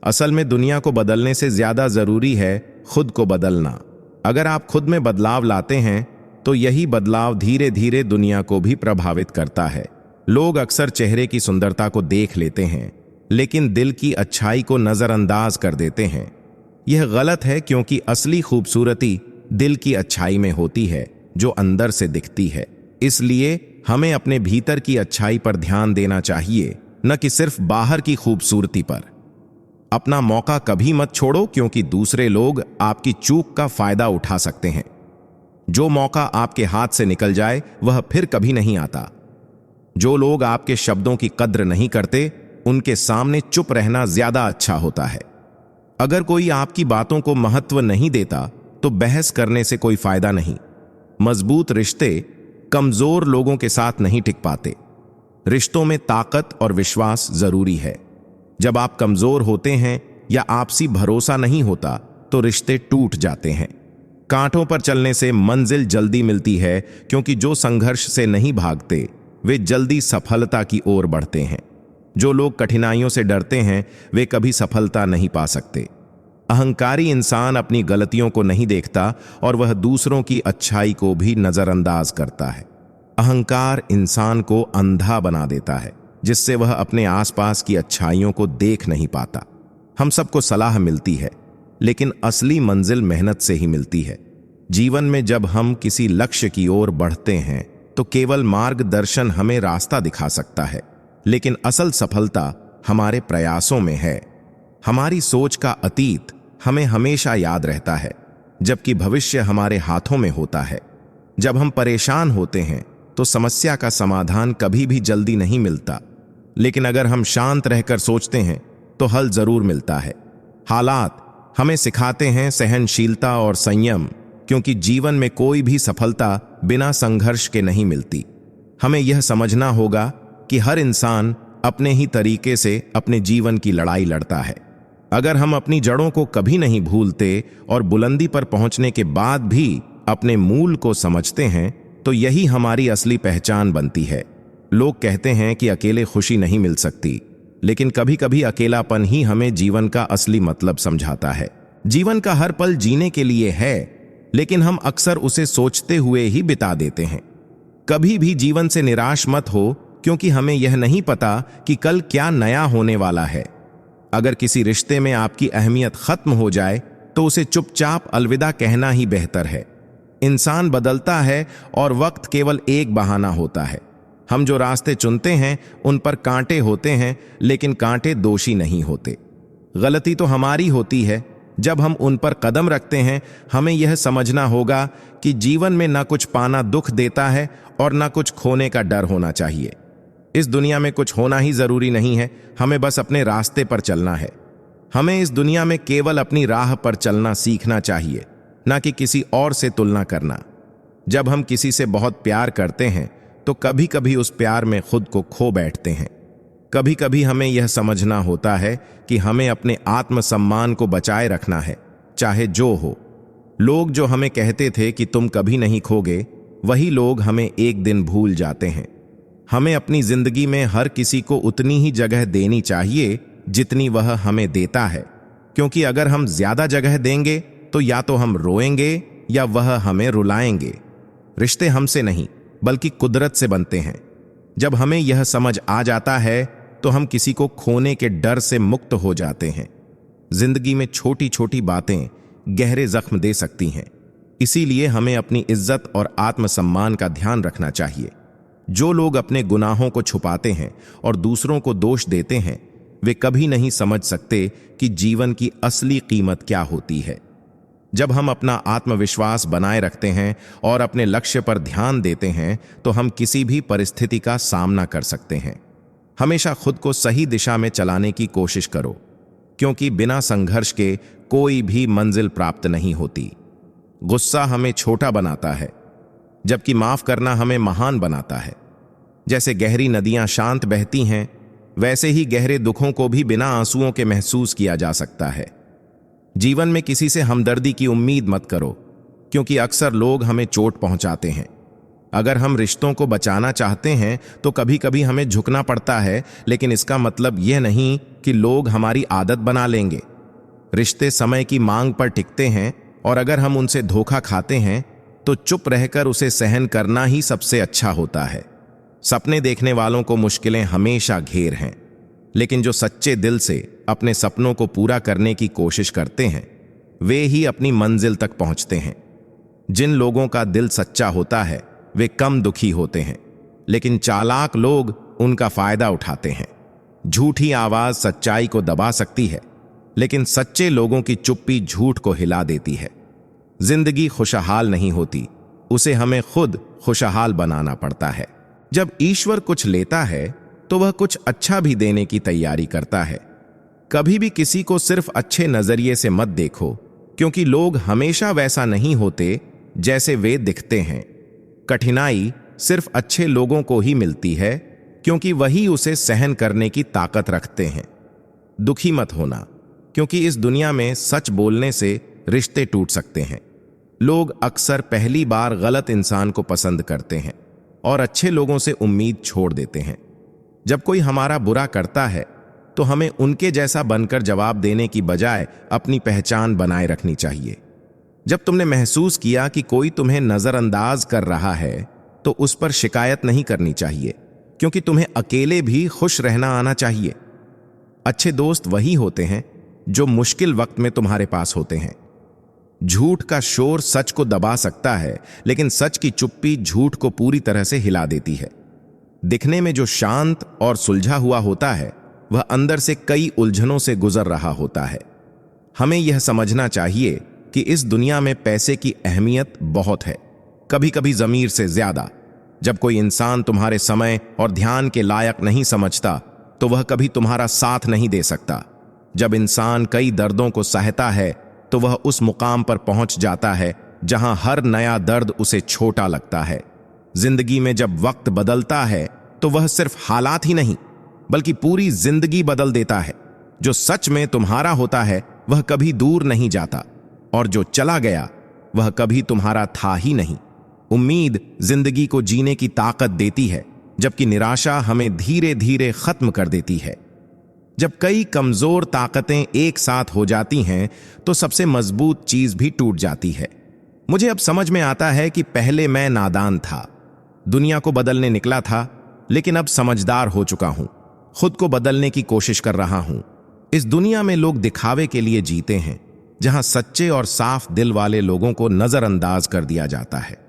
असल में दुनिया को बदलने से ज्यादा जरूरी है खुद को बदलना। अगर आप खुद में बदलाव लाते हैं तो यही बदलाव धीरे धीरे दुनिया को भी प्रभावित करता है। लोग अक्सर चेहरे की सुंदरता को देख लेते हैं, लेकिन दिल की अच्छाई को नजरअंदाज कर देते हैं। यह गलत है, क्योंकि असली खूबसूरती दिल की अच्छाई में होती है, जो अंदर से दिखती है। इसलिए हमें अपने भीतर की अच्छाई पर ध्यान देना चाहिए, न कि सिर्फ बाहर की खूबसूरती पर। अपना मौका कभी मत छोड़ो, क्योंकि दूसरे लोग आपकी चूक का फायदा उठा सकते हैं। जो मौका आपके हाथ से निकल जाए वह फिर कभी नहीं आता। जो लोग आपके शब्दों की कद्र नहीं करते, उनके सामने चुप रहना ज्यादा अच्छा होता है। अगर कोई आपकी बातों को महत्व नहीं देता तो बहस करने से कोई फायदा नहीं। मजबूत रिश्ते कमजोर लोगों के साथ नहीं टिक पाते। रिश्तों में ताकत और विश्वास जरूरी है। जब आप कमजोर होते हैं या आपसी भरोसा नहीं होता तो रिश्ते टूट जाते हैं। कांटों पर चलने से मंजिल जल्दी मिलती है, क्योंकि जो संघर्ष से नहीं भागते वे जल्दी सफलता की ओर बढ़ते हैं। जो लोग कठिनाइयों से डरते हैं वे कभी सफलता नहीं पा सकते। अहंकारी इंसान अपनी गलतियों को नहीं देखता और वह दूसरों की अच्छाई को भी नजरअंदाज करता है। अहंकार इंसान को अंधा बना देता है, जिससे वह अपने आसपास की अच्छाइयों को देख नहीं पाता। हम सबको सलाह मिलती है, लेकिन असली मंजिल मेहनत से ही मिलती है। जीवन में जब हम किसी लक्ष्य की ओर बढ़ते हैं तो केवल मार्गदर्शन हमें रास्ता दिखा सकता है, लेकिन असल सफलता हमारे प्रयासों में है। हमारी सोच का अतीत हमें हमेशा याद रहता है, जबकि भविष्य हमारे हाथों में होता है। जब हम परेशान होते हैं तो समस्या का समाधान कभी भी जल्दी नहीं मिलता, लेकिन अगर हम शांत रहकर सोचते हैं तो हल जरूर मिलता है। हालात हमें सिखाते हैं सहनशीलता और संयम, क्योंकि जीवन में कोई भी सफलता बिना संघर्ष के नहीं मिलती। हमें यह समझना होगा कि हर इंसान अपने ही तरीके से अपने जीवन की लड़ाई लड़ता है। अगर हम अपनी जड़ों को कभी नहीं भूलते और बुलंदी पर पहुंचने के बाद भी अपने मूल को समझते हैं, तो यही हमारी असली पहचान बनती है। लोग कहते हैं कि अकेले खुशी नहीं मिल सकती, लेकिन कभी कभी अकेलापन ही हमें जीवन का असली मतलब समझाता है। जीवन का हर पल जीने के लिए है, लेकिन हम अक्सर उसे सोचते हुए ही बिता देते हैं। कभी भी जीवन से निराश मत हो, क्योंकि हमें यह नहीं पता कि कल क्या नया होने वाला है। अगर किसी रिश्ते में आपकी अहमियत खत्म हो जाए तो उसे चुपचाप अलविदा कहना ही बेहतर है। इंसान बदलता है और वक्त केवल एक बहाना होता है। हम जो रास्ते चुनते हैं उन पर कांटे होते हैं, लेकिन कांटे दोषी नहीं होते। गलती तो हमारी होती है। जब हम उन पर कदम रखते हैं, हमें यह समझना होगा कि जीवन में ना कुछ पाना दुख देता है और ना कुछ खोने का डर होना चाहिए। इस दुनिया में कुछ होना ही जरूरी नहीं है, हमें बस अपने रास्ते पर चलना है। हमें इस दुनिया में केवल अपनी राह पर चलना सीखना चाहिए, ना कि किसी और से तुलना करना। जब हम किसी से बहुत प्यार करते हैं तो कभी कभी उस प्यार में खुद को खो बैठते हैं। कभी कभी हमें यह समझना होता है कि हमें अपने आत्मसम्मान को बचाए रखना है, चाहे जो हो। लोग जो हमें कहते थे कि तुम कभी नहीं खोगे, वही लोग हमें एक दिन भूल जाते हैं। हमें अपनी जिंदगी में हर किसी को उतनी ही जगह देनी चाहिए जितनी वह हमें देता है, क्योंकि अगर हम ज्यादा जगह देंगे तो या तो हम रोएंगे या वह हमें रुलाएंगे। रिश्ते हमसे नहीं बल्कि कुदरत से बनते हैं। जब हमें यह समझ आ जाता है तो हम किसी को खोने के डर से मुक्त हो जाते हैं। जिंदगी में छोटी छोटी बातें गहरे जख्म दे सकती हैं, इसीलिए हमें अपनी इज्जत और आत्मसम्मान का ध्यान रखना चाहिए। जो लोग अपने गुनाहों को छुपाते हैं और दूसरों को दोष देते हैं, वे कभी नहीं समझ सकते कि जीवन की असली कीमत क्या होती है। जब हम अपना आत्मविश्वास बनाए रखते हैं और अपने लक्ष्य पर ध्यान देते हैं, तो हम किसी भी परिस्थिति का सामना कर सकते हैं। हमेशा खुद को सही दिशा में चलाने की कोशिश करो, क्योंकि बिना संघर्ष के कोई भी मंजिल प्राप्त नहीं होती। गुस्सा हमें छोटा बनाता है, जबकि माफ करना हमें महान बनाता है। जैसे गहरी नदियां शांत बहती हैं, वैसे ही गहरे दुखों को भी बिना आंसुओं के महसूस किया जा सकता है। जीवन में किसी से हमदर्दी की उम्मीद मत करो, क्योंकि अक्सर लोग हमें चोट पहुंचाते हैं। अगर हम रिश्तों को बचाना चाहते हैं तो कभी कभी हमें झुकना पड़ता है, लेकिन इसका मतलब यह नहीं कि लोग हमारी आदत बना लेंगे। रिश्ते समय की मांग पर टिकते हैं, और अगर हम उनसे धोखा खाते हैं तो चुप रहकर उसे सहन करना ही सबसे अच्छा होता है। सपने देखने वालों को मुश्किलें हमेशा घेर हैं, लेकिन जो सच्चे दिल से अपने सपनों को पूरा करने की कोशिश करते हैं, वे ही अपनी मंजिल तक पहुंचते हैं। जिन लोगों का दिल सच्चा होता है वे कम दुखी होते हैं, लेकिन चालाक लोग उनका फायदा उठाते हैं। झूठी आवाज सच्चाई को दबा सकती है, लेकिन सच्चे लोगों की चुप्पी झूठ को हिला देती है। जिंदगी खुशहाल नहीं होती, उसे हमें खुद खुशहाल बनाना पड़ता है। जब ईश्वर कुछ लेता है तो वह कुछ अच्छा भी देने की तैयारी करता है। कभी भी किसी को सिर्फ अच्छे नजरिए से मत देखो, क्योंकि लोग हमेशा वैसा नहीं होते जैसे वे दिखते हैं। कठिनाई सिर्फ अच्छे लोगों को ही मिलती है, क्योंकि वही उसे सहन करने की ताकत रखते हैं। दुखी मत होना, क्योंकि इस दुनिया में सच बोलने से रिश्ते टूट सकते हैं। लोग अक्सर पहली बार गलत इंसान को पसंद करते हैं और अच्छे लोगों से उम्मीद छोड़ देते हैं। जब कोई हमारा बुरा करता है तो हमें उनके जैसा बनकर जवाब देने की बजाय अपनी पहचान बनाए रखनी चाहिए। जब तुमने महसूस किया कि कोई तुम्हें नजरअंदाज कर रहा है तो उस पर शिकायत नहीं करनी चाहिए, क्योंकि तुम्हें अकेले भी खुश रहना आना चाहिए। अच्छे दोस्त वही होते हैं जो मुश्किल वक्त में तुम्हारे पास होते हैं। झूठ का शोर सच को दबा सकता है, लेकिन सच की चुप्पी झूठ को पूरी तरह से हिला देती है। दिखने में जो शांत और सुलझा हुआ होता है, वह अंदर से कई उलझनों से गुजर रहा होता है। हमें यह समझना चाहिए कि इस दुनिया में पैसे की अहमियत बहुत है, कभी कभी ज़मीर से ज्यादा। जब कोई इंसान तुम्हारे समय और ध्यान के लायक नहीं समझता तो वह कभी तुम्हारा साथ नहीं दे सकता। जब इंसान कई दर्दों को सहता है तो वह उस मुकाम पर पहुंच जाता है जहां हर नया दर्द उसे छोटा लगता है। जिंदगी में जब वक्त बदलता है तो वह सिर्फ हालात ही नहीं बल्कि पूरी जिंदगी बदल देता है। जो सच में तुम्हारा होता है वह कभी दूर नहीं जाता, और जो चला गया वह कभी तुम्हारा था ही नहीं। उम्मीद जिंदगी को जीने की ताकत देती है, जबकि निराशा हमें धीरे धीरे खत्म कर देती है। जब कई कमजोर ताकतें एक साथ हो जाती हैं तो सबसे मजबूत चीज भी टूट जाती है। मुझे अब समझ में आता है कि पहले मैं नादान था, दुनिया को बदलने निकला था, लेकिन अब समझदार हो चुका हूं, खुद को बदलने की कोशिश कर रहा हूं। इस दुनिया में लोग दिखावे के लिए जीते हैं, जहां सच्चे और साफ दिल वाले लोगों को नजरअंदाज कर दिया जाता है।